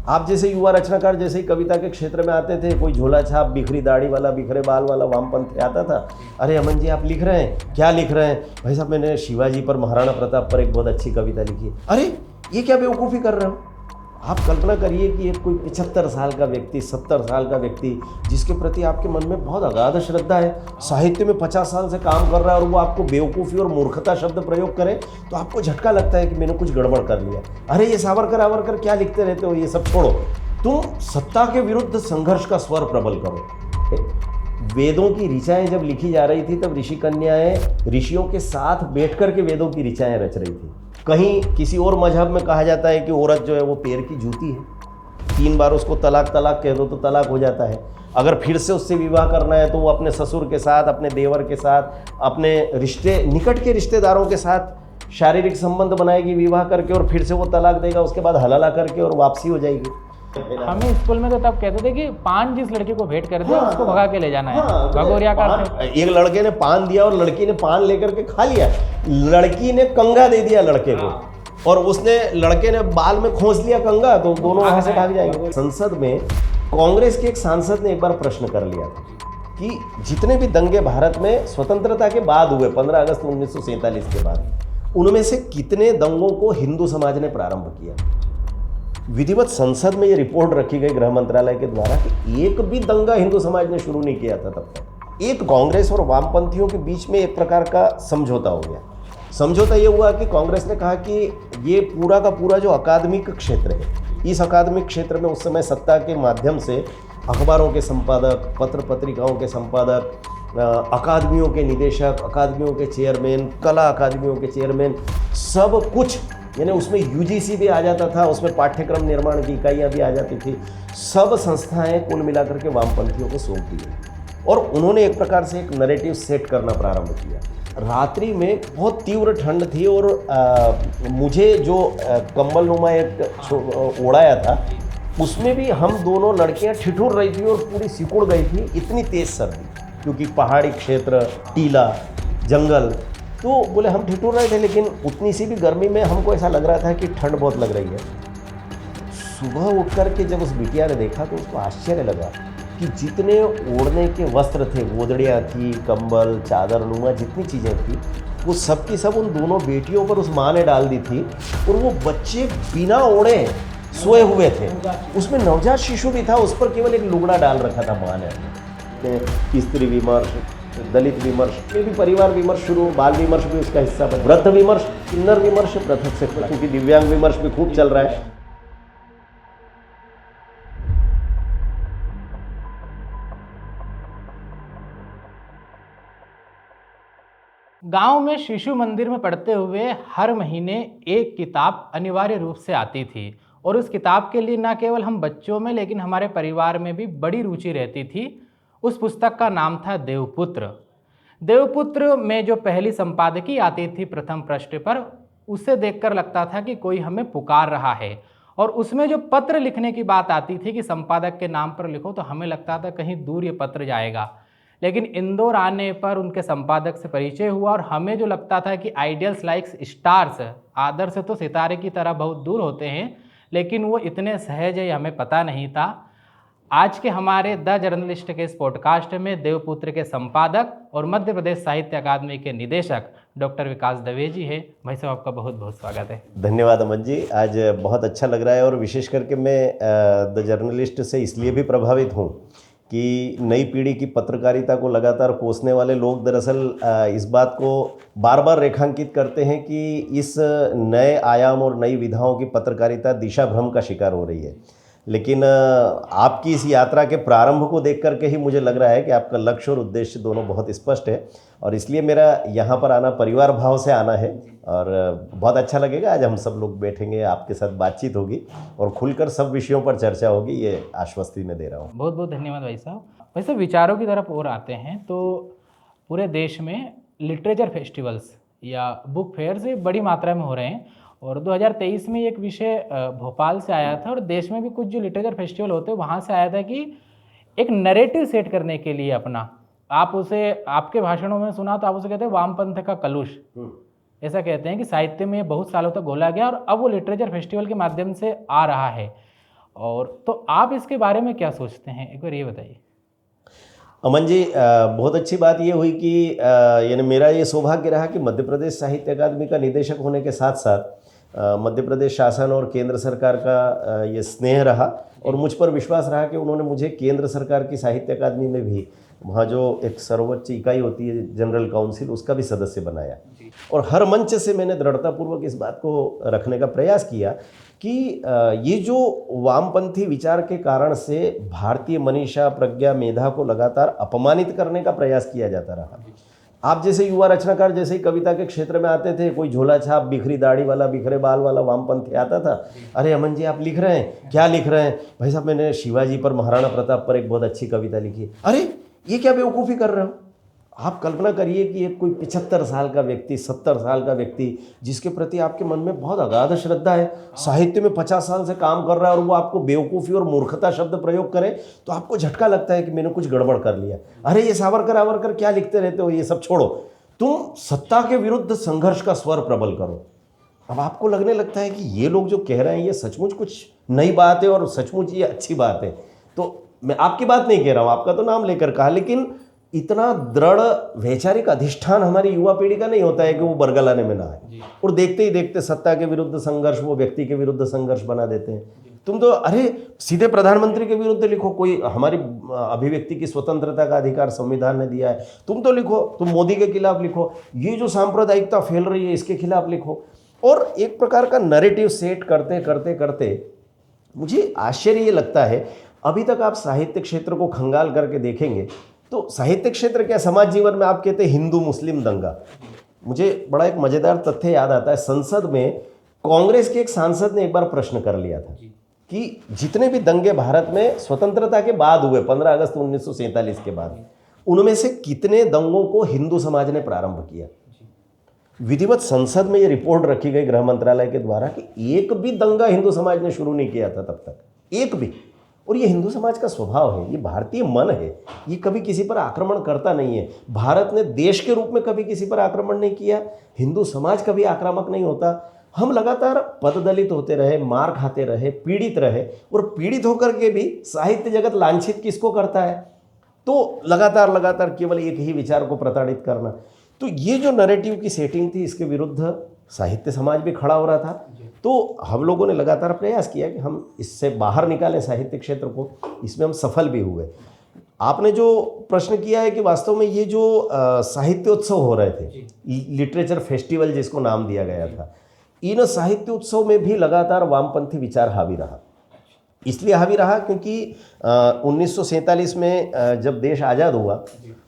आप जैसे युवा रचनाकार जैसे ही कविता के क्षेत्र में आते थे, कोई झोला छाप, बिखरी दाढ़ी वाला, बिखरे बाल वाला वामपंथी आता था, अरे अमन जी आप लिख रहे हैं, क्या लिख रहे हैं? भाई साहब मैंने शिवाजी पर, महाराणा प्रताप पर एक बहुत अच्छी कविता लिखी। अरे ये क्या बेवकूफ़ी कर रहे हो? आप कल्पना करिए कि एक कोई 75 साल का व्यक्ति, 70 साल का व्यक्ति, जिसके प्रति आपके मन में बहुत अगाध श्रद्धा है, साहित्य में 50 साल से काम कर रहा है, और वो आपको बेवकूफ़ी और मूर्खता शब्द प्रयोग करे तो आपको झटका लगता है कि मैंने कुछ गड़बड़ कर लिया। अरे ये सावरकर आवरकर क्या लिखते रहते हो, ये सब छोड़ो, तुम सत्ता के विरुद्ध संघर्ष का स्वर प्रबल करो। वेदों की ऋचाएँ जब लिखी जा रही थी तब ऋषि कन्याएं ऋषियों के साथ बैठ कर के वेदों की ऋचाएँ रच रही थी। कहीं किसी और मजहब में कहा जाता है कि औरत जो है वो पैर की जूती है, 3 बार उसको तलाक तलाक कह दो तो तलाक हो जाता है। अगर फिर से उससे विवाह करना है तो वो अपने ससुर के साथ, अपने देवर के साथ, अपने रिश्ते, निकट के रिश्तेदारों के साथ शारीरिक संबंध बनाएगी विवाह करके, और फिर से वो तलाक देगा, उसके बाद हलाला करके और वापसी हो जाएगी। हमें स्कूल में तो तब कहते थे कि पान जिस लड़के को भेंट कर दे उसको भगा के ले जाना है। भगोरिया का एक लड़के ने पान दिया और लड़की ने पान लेकर के खा लिया, लड़की ने कंगा दे दिया लड़के को, और उसने, लड़के ने बाल में खोस लिया कंगा, तो दोनों वहां से भाग जाएंगे। संसद में कांग्रेस के एक सांसद ने एक बार प्रश्न कर लिया था कि जितने भी दंगे भारत में स्वतंत्रता के बाद हुए, 15 अगस्त 1947 के बाद, उनमें से कितने दंगों को हिंदू समाज ने प्रारंभ किया? विधिवत संसद में ये रिपोर्ट रखी गई गृह मंत्रालय के द्वारा कि एक भी दंगा हिंदू समाज ने शुरू नहीं किया था तब तक। एक कांग्रेस और वामपंथियों के बीच में एक प्रकार का समझौता हो गया। समझौता ये हुआ कि कांग्रेस ने कहा कि ये पूरा का पूरा जो अकादमिक क्षेत्र है, इस अकादमिक क्षेत्र में उस समय सत्ता के माध्यम से अखबारों के संपादक, पत्र पत्रिकाओं के संपादक, अकादमियों के निदेशक, अकादमियों के चेयरमैन, कला अकादमियों के चेयरमैन, सब कुछ, यानी उसमें यूजीसी भी आ जाता था, उसमें पाठ्यक्रम निर्माण की इकाइयाँ भी आ जाती थी, सब संस्थाएं कुल मिलाकर के वामपंथियों को सौंप दी और उन्होंने एक प्रकार से एक नैरेटिव सेट करना प्रारंभ किया। रात्रि में बहुत तीव्र ठंड थी और मुझे जो कंबल नुमा एक ओढ़ाया था उसमें भी हम दोनों लड़कियां ठिठुर रही थी और पूरी सिकुड़ गई थी, इतनी तेज़ सर्दी, क्योंकि पहाड़ी क्षेत्र, टीला, जंगल, तो बोले हम ठिठुर रहे थे, लेकिन उतनी सी भी गर्मी में हमको ऐसा लग रहा था कि ठंड बहुत लग रही है। सुबह उठ कर के जब उस बिटिया ने देखा तो उसको आश्चर्य लगा कि जितने ओढ़ने के वस्त्र थे, गोदड़ियाँ थी, कंबल, चादर नुमा जितनी चीज़ें थी, वो सब की सब उन दोनों बेटियों पर उस माँ ने डाल दी थी, और वो बच्चे बिना ओढ़े सोए हुए थे। उसमें नवजात शिशु भी था, उस पर केवल एक लुगड़ा डाल रखा था माँ ने। स्त्री विमर्श, दलित विमर्श, ये भी परिवार विमर्श शुरू, बाल विमर्श भी उसका हिस्सा बना, वृद्ध विमर्श, किन्नर विमर्श पृथक से, क्योंकि दिव्यांग विमर्श भी खूब चल रहा है। गांव में शिशु मंदिर में पढ़ते हुए हर महीने एक किताब अनिवार्य रूप से आती थी, और उस किताब के लिए न केवल हम बच्चों में लेकिन हमारे परिवार में भी बड़ी रुचि रहती थी। उस पुस्तक का नाम था देवपुत्र। देवपुत्र में जो पहली संपादकीय आती थी प्रथम पृष्ठ पर, उसे देखकर लगता था कि कोई हमें पुकार रहा है, और उसमें जो पत्र लिखने की बात आती थी कि संपादक के नाम पर लिखो, तो हमें लगता था कहीं दूर ये पत्र जाएगा। लेकिन इंदौर आने पर उनके संपादक से परिचय हुआ, और हमें जो लगता था कि आइडियल्स लाइक स्टार्स, आदर्श तो सितारे की तरह बहुत दूर होते हैं, लेकिन वो इतने सहज है हमें पता नहीं था। आज के हमारे द जर्नलिस्ट के इस पॉडकास्ट में देवपुत्र के संपादक और मध्य प्रदेश साहित्य अकादमी के निदेशक डॉक्टर विकास दवे जी है। भाई साहब आपका बहुत बहुत स्वागत है। धन्यवाद अमन जी, आज बहुत अच्छा लग रहा है, और विशेष करके मैं द जर्नलिस्ट से इसलिए भी प्रभावित हूँ कि नई पीढ़ी की पत्रकारिता को लगातार कोसने वाले लोग दरअसल इस बात को बार बार रेखांकित करते हैं कि इस नए आयाम और नई विधाओं की पत्रकारिता दिशा भ्रम का शिकार हो रही है। लेकिन आपकी इस यात्रा के प्रारंभ को देख करके ही मुझे लग रहा है कि आपका लक्ष्य और उद्देश्य दोनों बहुत स्पष्ट है, और इसलिए मेरा यहाँ पर आना परिवार भाव से आना है, और बहुत अच्छा लगेगा। आज हम सब लोग बैठेंगे, आपके साथ बातचीत होगी और खुलकर सब विषयों पर चर्चा होगी, ये आश्वस्ति मैं दे रहा हूँ। बहुत बहुत धन्यवाद भाई साहब। वैसे विचारों की तरफ और आते हैं तो पूरे देश में लिटरेचर फेस्टिवल्स या बुक फेयर्स बड़ी मात्रा में हो रहे हैं, और 2023 में एक विषय भोपाल से आया था, और देश में भी कुछ जो लिटरेचर फेस्टिवल होते हैं वहाँ से आया था कि एक नैरेटिव सेट करने के लिए अपना, आप उसे आपके भाषणों में सुना तो आप उसे कहते हैं वामपंथ का कलुष, ऐसा कहते हैं कि साहित्य में बहुत सालों तक घोला गया और अब वो लिटरेचर फेस्टिवल के माध्यम से आ रहा है। और तो आप इसके बारे में क्या सोचते हैं, एक बार ये बताइए। अमन जी, बहुत अच्छी बात ये हुई कि यानी मेरा ये सौभाग्य रहा कि मध्य प्रदेश साहित्य अकादमी का निदेशक होने के साथ साथ मध्य प्रदेश शासन और केंद्र सरकार का ये स्नेह रहा और मुझ पर विश्वास रहा कि उन्होंने मुझे केंद्र सरकार की साहित्य अकादमी में भी, वहाँ जो एक सर्वोच्च इकाई होती है जनरल काउंसिल, उसका भी सदस्य बनाया। और हर मंच से मैंने दृढ़तापूर्वक इस बात को रखने का प्रयास किया कि ये जो वामपंथी विचार के कारण से भारतीय मनीषा, प्रज्ञा, मेधा को लगातार अपमानित करने का प्रयास किया जाता रहा। आप जैसे युवा रचनाकार जैसे ही कविता के क्षेत्र में आते थे, कोई झोला छाप, बिखरी दाढ़ी वाला, बिखरे बाल वाला वामपंथी आता था। अरे अमन जी, आप लिख रहे हैं, क्या लिख रहे हैं? भाई साहब, मैंने शिवाजी पर, महाराणा प्रताप पर एक बहुत अच्छी कविता लिखी है। अरे ये क्या बेवकूफ़ी कर रहे हो? आप कल्पना करिए कि एक कोई 75 साल का व्यक्ति, 70 साल का व्यक्ति, जिसके प्रति आपके मन में बहुत अगाध श्रद्धा है, साहित्य में 50 साल से काम कर रहा है और वो आपको बेवकूफ़ी और मूर्खता शब्द प्रयोग करे तो आपको झटका लगता है कि मैंने कुछ गड़बड़ कर लिया। अरे ये सावरकर आवरकर क्या लिखते रहते हो, ये सब छोड़ो, तुम सत्ता के विरुद्ध संघर्ष का स्वर प्रबल करो। अब आपको लगने लगता है कि ये लोग जो कह रहे हैं ये सचमुच कुछ नई बात है और सचमुच ये अच्छी बात है। तो मैं आपकी बात नहीं कह रहा हूँ, आपका तो नाम लेकर कहा, लेकिन इतना दृढ़ वैचारिक अधिष्ठान हमारी युवा पीढ़ी का नहीं होता है कि वो बरगलाने में ना आए और देखते ही देखते सत्ता के विरुद्ध संघर्ष वो व्यक्ति के विरुद्ध संघर्ष बना देते हैं। तुम तो अरे सीधे प्रधानमंत्री के विरुद्ध लिखो, कोई हमारी अभिव्यक्ति की स्वतंत्रता का अधिकार संविधान ने दिया है, तुम तो लिखो, तुम मोदी के खिलाफ लिखो, ये जो सांप्रदायिकता फैल रही है इसके खिलाफ लिखो। और एक प्रकार का नैरेटिव सेट करते करते करते मुझे आश्चर्य ये लगता है, अभी तक आप साहित्य क्षेत्र को खंगाल करके देखेंगे तो साहित्य क्षेत्र क्या, समाज जीवन में आप कहते हैं हिंदू मुस्लिम दंगा। मुझे बड़ा एक मजेदार तथ्य याद आता है, संसद में कांग्रेस के एक सांसद ने एक बार प्रश्न कर लिया था कि जितने भी दंगे भारत में स्वतंत्रता के बाद हुए, 15 अगस्त 1947 के बाद, उनमें से कितने दंगों को हिंदू समाज ने प्रारंभ किया। विधिवत संसद में ये रिपोर्ट रखी गई गृह मंत्रालय के द्वारा कि एक भी दंगा हिंदू समाज ने शुरू नहीं किया था तब तक, एक भी। और ये हिंदू समाज का स्वभाव है, ये भारतीय मन है, ये कभी किसी पर आक्रमण करता नहीं है। भारत ने देश के रूप में कभी किसी पर आक्रमण नहीं किया, हिंदू समाज कभी आक्रामक नहीं होता। हम लगातार पददलित होते रहे, मार खाते रहे, पीड़ित रहे, और पीड़ित होकर के भी साहित्य जगत लांछित किसको करता है? तो लगातार लगातार केवल एक ही विचार को प्रताड़ित करना। तो ये जो नैरेटिव की सेटिंग थी, इसके विरुद्ध साहित्य समाज भी खड़ा हो रहा था। तो हम लोगों ने लगातार प्रयास किया कि हम इससे बाहर निकालें साहित्य क्षेत्र को, इसमें हम सफल भी हुए। आपने जो प्रश्न किया है कि वास्तव में ये जो साहित्योत्सव हो रहे थे, लिटरेचर फेस्टिवल जिसको नाम दिया गया था, इन साहित्य उत्सव में भी लगातार वामपंथी विचार हावी रहा। इसलिए हावी रहा क्योंकि 1947 में जब देश आज़ाद हुआ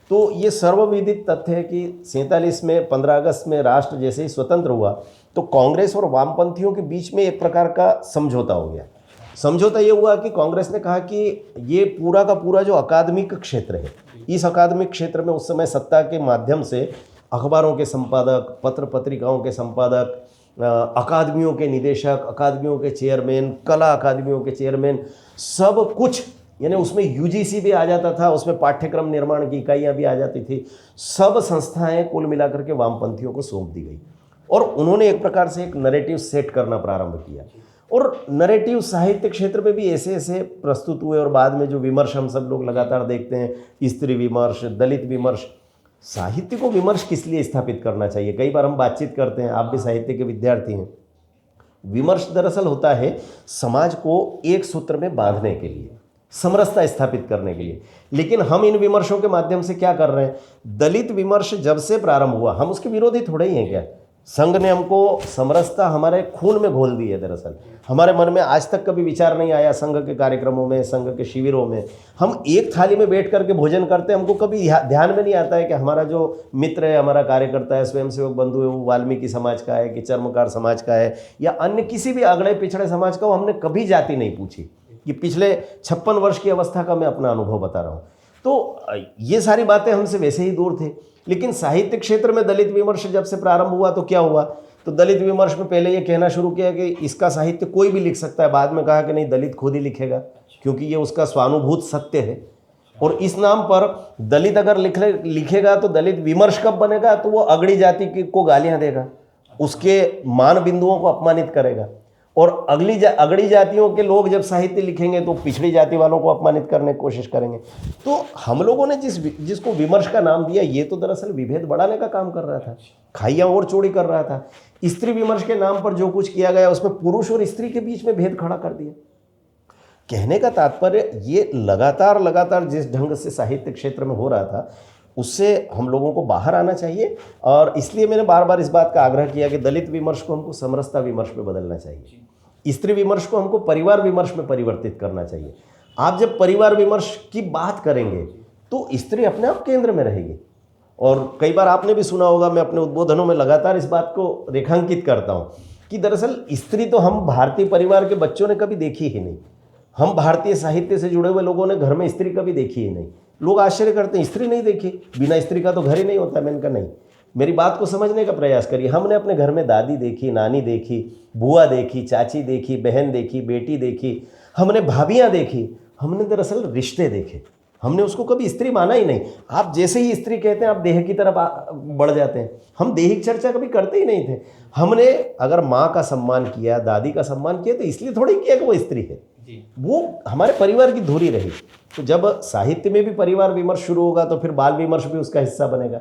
तो ये सर्वविदित तथ्य है कि 47 में 15 अगस्त में राष्ट्र जैसे ही स्वतंत्र हुआ तो कांग्रेस और वामपंथियों के बीच में एक प्रकार का समझौता हो गया। समझौता ये हुआ कि कांग्रेस ने कहा कि ये पूरा का पूरा जो अकादमिक क्षेत्र है, इस अकादमिक क्षेत्र में उस समय सत्ता के माध्यम से अखबारों के संपादक, पत्र पत्रिकाओं के संपादक, अकादमियों के निदेशक, अकादमियों के चेयरमैन, कला अकादमियों के चेयरमैन, सब कुछ, यानी उसमें यूजीसी भी आ जाता था, उसमें पाठ्यक्रम निर्माण की इकाइयाँ भी आ जाती थी, सब संस्थाएं कुल मिलाकर के वामपंथियों को सौंप दी गई। और उन्होंने एक प्रकार से एक नैरेटिव सेट करना प्रारंभ किया। और नैरेटिव साहित्य क्षेत्र में भी ऐसे ऐसे प्रस्तुत हुए, और बाद में जो विमर्श हम सब लोग लगातार देखते हैं, स्त्री विमर्श, दलित विमर्श। साहित्य को विमर्श किस लिए स्थापित करना चाहिए? कई बार हम बातचीत करते हैं, आप भी साहित्य के विद्यार्थी हैं। विमर्श दरअसल होता है समाज को एक सूत्र में बांधने के लिए, समरसता स्थापित करने के लिए। लेकिन हम इन विमर्शों के माध्यम से क्या कर रहे हैं? दलित विमर्श जब से प्रारंभ हुआ, हम उसके विरोधी थोड़े ही हैं क्या? संघ ने हमको समरसता हमारे खून में घोल दी है। दरअसल हमारे मन में आज तक कभी विचार नहीं आया, संघ के कार्यक्रमों में, संघ के शिविरों में हम एक थाली में बैठ करके भोजन करते हैं, हमको कभी ध्यान में नहीं आता है कि हमारा जो मित्र है, हमारा कार्यकर्ता है, स्वयंसेवक बंधु है, वो वाल्मीकि समाज का है कि चर्मकार समाज का है या अन्य किसी भी अगड़े पिछड़े समाज का हो। हमने कभी जाति नहीं पूछी। कि पिछले 56 वर्ष की अवस्था का मैं अपना अनुभव बता रहा हूँ। तो ये सारी बातें हमसे वैसे ही दूर थे। लेकिन साहित्य क्षेत्र में दलित विमर्श जब से प्रारंभ हुआ तो क्या हुआ? तो दलित विमर्श में पहले ये कहना शुरू किया कि इसका साहित्य कोई भी लिख सकता है। बाद में कहा कि नहीं, दलित खुद ही लिखेगा क्योंकि ये उसका स्वानुभूत सत्य है। और इस नाम पर दलित अगर लिखेगा तो दलित विमर्श कब बनेगा? तो वो अगड़ी जाति को गालियाँ देगा, उसके मान बिंदुओं को अपमानित करेगा। और अगड़ी जातियों के लोग जब साहित्य लिखेंगे तो पिछड़ी जाति वालों को अपमानित करने की कोशिश करेंगे। तो हम लोगों ने जिसको विमर्श का नाम दिया, ये तो दरअसल विभेद बढ़ाने का काम कर रहा था, खाइयाँ और चौड़ी कर रहा था। स्त्री विमर्श के नाम पर जो कुछ किया गया उसमें पुरुष और स्त्री के बीच में भेद खड़ा कर दिया। कहने का तात्पर्य ये लगातार जिस ढंग से साहित्य क्षेत्र में हो रहा था उससे हम लोगों को बाहर आना चाहिए। और इसलिए मैंने बार बार इस बात का आग्रह किया कि दलित विमर्श को हमको समरसता विमर्श में बदलना चाहिए, स्त्री विमर्श को हमको परिवार विमर्श में परिवर्तित करना चाहिए। आप जब परिवार विमर्श की बात करेंगे तो स्त्री अपने आप केंद्र में रहेगी। और कई बार आपने भी सुना होगा, मैं अपने उद्बोधनों में लगातार इस बात को रेखांकित करता हूँ कि दरअसल स्त्री तो हम भारतीय परिवार के बच्चों ने कभी देखी ही नहीं। हम भारतीय साहित्य से जुड़े हुए लोगों ने घर में स्त्री कभी देखी ही नहीं। लोग आश्चर्य करते हैं, स्त्री नहीं देखी, बिना स्त्री का तो घर ही नहीं होता। मैंने कहा नहीं, मेरी बात को समझने का प्रयास करिए। हमने अपने घर में दादी देखी, नानी देखी, बुआ देखी, चाची देखी, बहन देखी, बेटी देखी, हमने भाभियाँ देखी, हमने दरअसल रिश्ते देखे। हमने उसको कभी स्त्री माना ही नहीं। आप जैसे ही स्त्री कहते हैं आप देह की तरफ बढ़ जाते हैं। हम दैहिक चर्चा कभी करते ही नहीं थे। हमने अगर माँ का सम्मान किया, दादी का सम्मान किया तो इसलिए थोड़ी किया कि वो स्त्री है, वो हमारे परिवार की धुरी रही। तो जब साहित्य में भी परिवार विमर्श शुरू होगा तो फिर बाल विमर्श भी उसका हिस्सा बनेगा।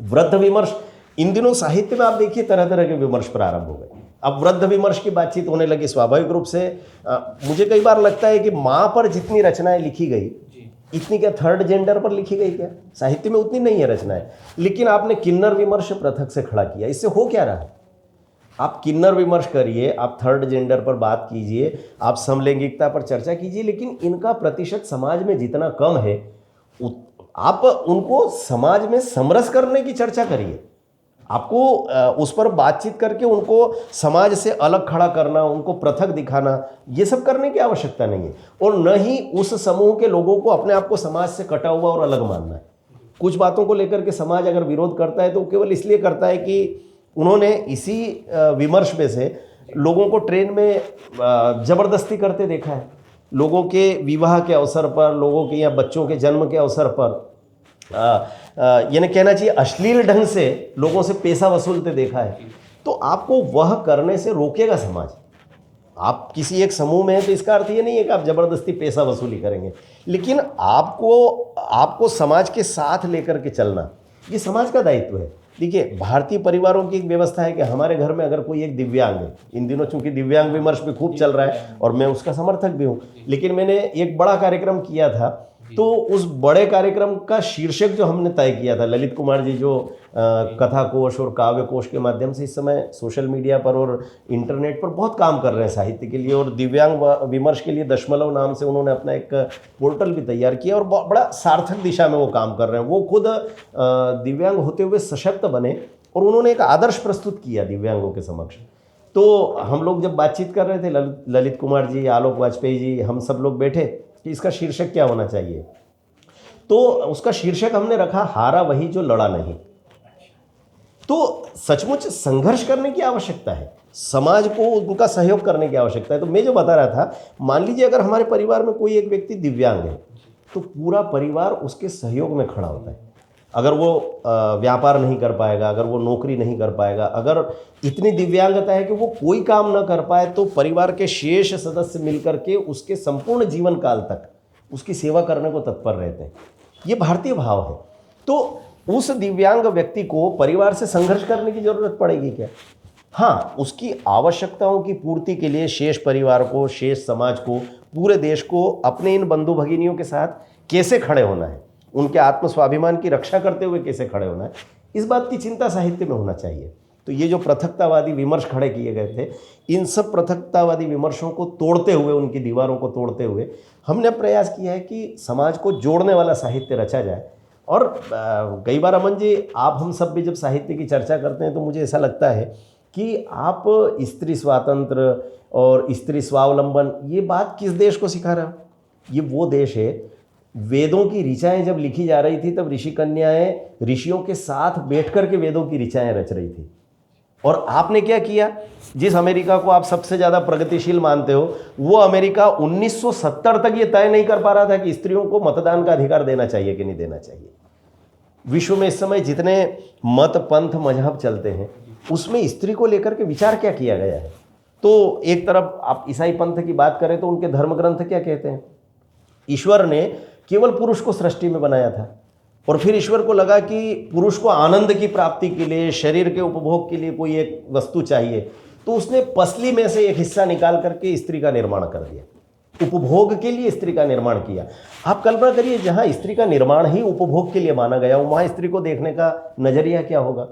वृद्ध विमर्श, इन दिनों साहित्य में आप देखिए तरह तरह के विमर्श प्रारंभ हो गए। अब वृद्ध विमर्श की बातचीत होने लगी स्वाभाविक रूप से। मुझे कई बार लगता है कि माँ पर जितनी रचनाएं लिखी गई इतनी क्या थर्ड जेंडर पर लिखी गई? क्या साहित्य में उतनी नहीं है रचनाएं। लेकिन आपने किन्नर विमर्श पृथक से खड़ा किया, इससे हो क्या रहा है? आप किन्नर विमर्श करिए, आप थर्ड जेंडर पर बात कीजिए, आप समलैंगिकता पर चर्चा कीजिए, लेकिन इनका प्रतिशत समाज में जितना कम है आप उनको समाज में समरस करने की चर्चा करिए। आपको उस पर बातचीत करके उनको समाज से अलग खड़ा करना, उनको पृथक दिखाना, ये सब करने की आवश्यकता नहीं है। और न ही उस समूह के लोगों को अपने आप को समाज से कटा हुआ और अलग मानना है। कुछ बातों को लेकर के समाज अगर विरोध करता है तो केवल इसलिए करता है कि उन्होंने इसी विमर्श में से लोगों को ट्रेन में जबरदस्ती करते देखा है। लोगों के विवाह के अवसर पर, लोगों के या बच्चों के जन्म के अवसर पर यानी कहना चाहिए अश्लील ढंग से लोगों से पैसा वसूलते देखा है। तो आपको वह करने से रोकेगा समाज। आप किसी एक समूह में हैं तो इसका अर्थ ये नहीं है कि आप जबरदस्ती पैसा वसूली करेंगे, लेकिन आपको समाज के साथ लेकर के चलना ये समाज का दायित्व है। देखिए, भारतीय परिवारों की एक व्यवस्था है कि हमारे घर में अगर कोई एक दिव्यांग है, इन दिनों चूंकि दिव्यांग विमर्श भी खूब चल रहा है और मैं उसका समर्थक भी हूँ, लेकिन मैंने एक बड़ा कार्यक्रम किया था तो उस बड़े कार्यक्रम का शीर्षक जो हमने तय किया था, ललित कुमार जी जो कथा कोश और काव्य कोश के माध्यम से इस समय सोशल मीडिया पर और इंटरनेट पर बहुत काम कर रहे हैं साहित्य के लिए, और दिव्यांग विमर्श के लिए दशमलव नाम से उन्होंने अपना एक पोर्टल भी तैयार किया और बड़ा सार्थक दिशा में वो काम कर रहे हैं। वो खुद दिव्यांग होते हुए सशक्त बने और उन्होंने एक आदर्श प्रस्तुत किया दिव्यांगों के समक्ष। तो हम लोग जब बातचीत कर रहे थे, ललित कुमार जी, आलोक वाजपेयी जी, हम सब लोग बैठे कि इसका शीर्षक क्या होना चाहिए, तो उसका शीर्षक हमने रखा हारा वही जो लड़ा नहीं। तो सचमुच संघर्ष करने की आवश्यकता है, समाज को उनका सहयोग करने की आवश्यकता है। तो मैं जो बता रहा था, मान लीजिए अगर हमारे परिवार में कोई एक व्यक्ति दिव्यांग है तो पूरा परिवार उसके सहयोग में खड़ा होता है। अगर वो व्यापार नहीं कर पाएगा, अगर वो नौकरी नहीं कर पाएगा, अगर इतनी दिव्यांगता है कि वो कोई काम न कर पाए, तो परिवार के शेष सदस्य मिलकर के उसके संपूर्ण जीवन काल तक उसकी सेवा करने को तत्पर रहते हैं। ये भारतीय भाव है। तो उस दिव्यांग व्यक्ति को परिवार से संघर्ष करने की जरूरत पड़ेगी क्या? हाँ, उसकी आवश्यकताओं की पूर्ति के लिए शेष परिवार को, शेष समाज को, पूरे देश को अपने इन बंधु भगिनियों के साथ कैसे खड़े होना है, उनके आत्मस्वाभिमान की रक्षा करते हुए कैसे खड़े होना है, इस बात की चिंता साहित्य में होना चाहिए। तो ये जो पृथकतावादी विमर्श खड़े किए गए थे, इन सब पृथकतावादी विमर्शों को तोड़ते हुए, उनकी दीवारों को तोड़ते हुए हमने प्रयास किया है कि समाज को जोड़ने वाला साहित्य रचा जाए। और कई बार अमन जी, आप हम सब भी जब साहित्य की चर्चा करते हैं तो मुझे ऐसा लगता है कि आप स्त्री स्वातंत्र और स्त्री स्वावलंबन, ये बात किस देश को सिखा रहा? ये वो देश है, वेदों की ऋचाएँ जब लिखी जा रही थी तब ऋषि कन्याएं ऋषियों के साथ बैठ कर के वेदों की ऋचाएँ रच रही थी। और आपने क्या किया? जिस अमेरिका को आप सबसे ज़्यादा प्रगतिशील मानते हो, वो अमेरिका 1970 तक ये तय नहीं कर पा रहा था कि स्त्रियों को मतदान का अधिकार देना चाहिए कि नहीं देना चाहिए। विश्व में इस समय जितने मत, पंथ, मजहब चलते हैं, उसमें स्त्री को लेकर के विचार क्या किया गया है? तो एक तरफ आप ईसाई पंथ की बात करें तो उनके धर्म ग्रंथ क्या कहते हैं? ईश्वर ने केवल पुरुष को सृष्टि में बनाया था और फिर ईश्वर को लगा कि पुरुष को आनंद की प्राप्ति के लिए, शरीर के उपभोग के लिए कोई एक वस्तु चाहिए, तो उसने पसली में से एक हिस्सा निकाल करके स्त्री का निर्माण कर दिया। उपभोग के लिए स्त्री का निर्माण किया। आप कल्पना करिए, जहां स्त्री का निर्माण ही उपभोग के लिए माना गया, वहां स्त्री को देखने का नजरिया क्या होगा?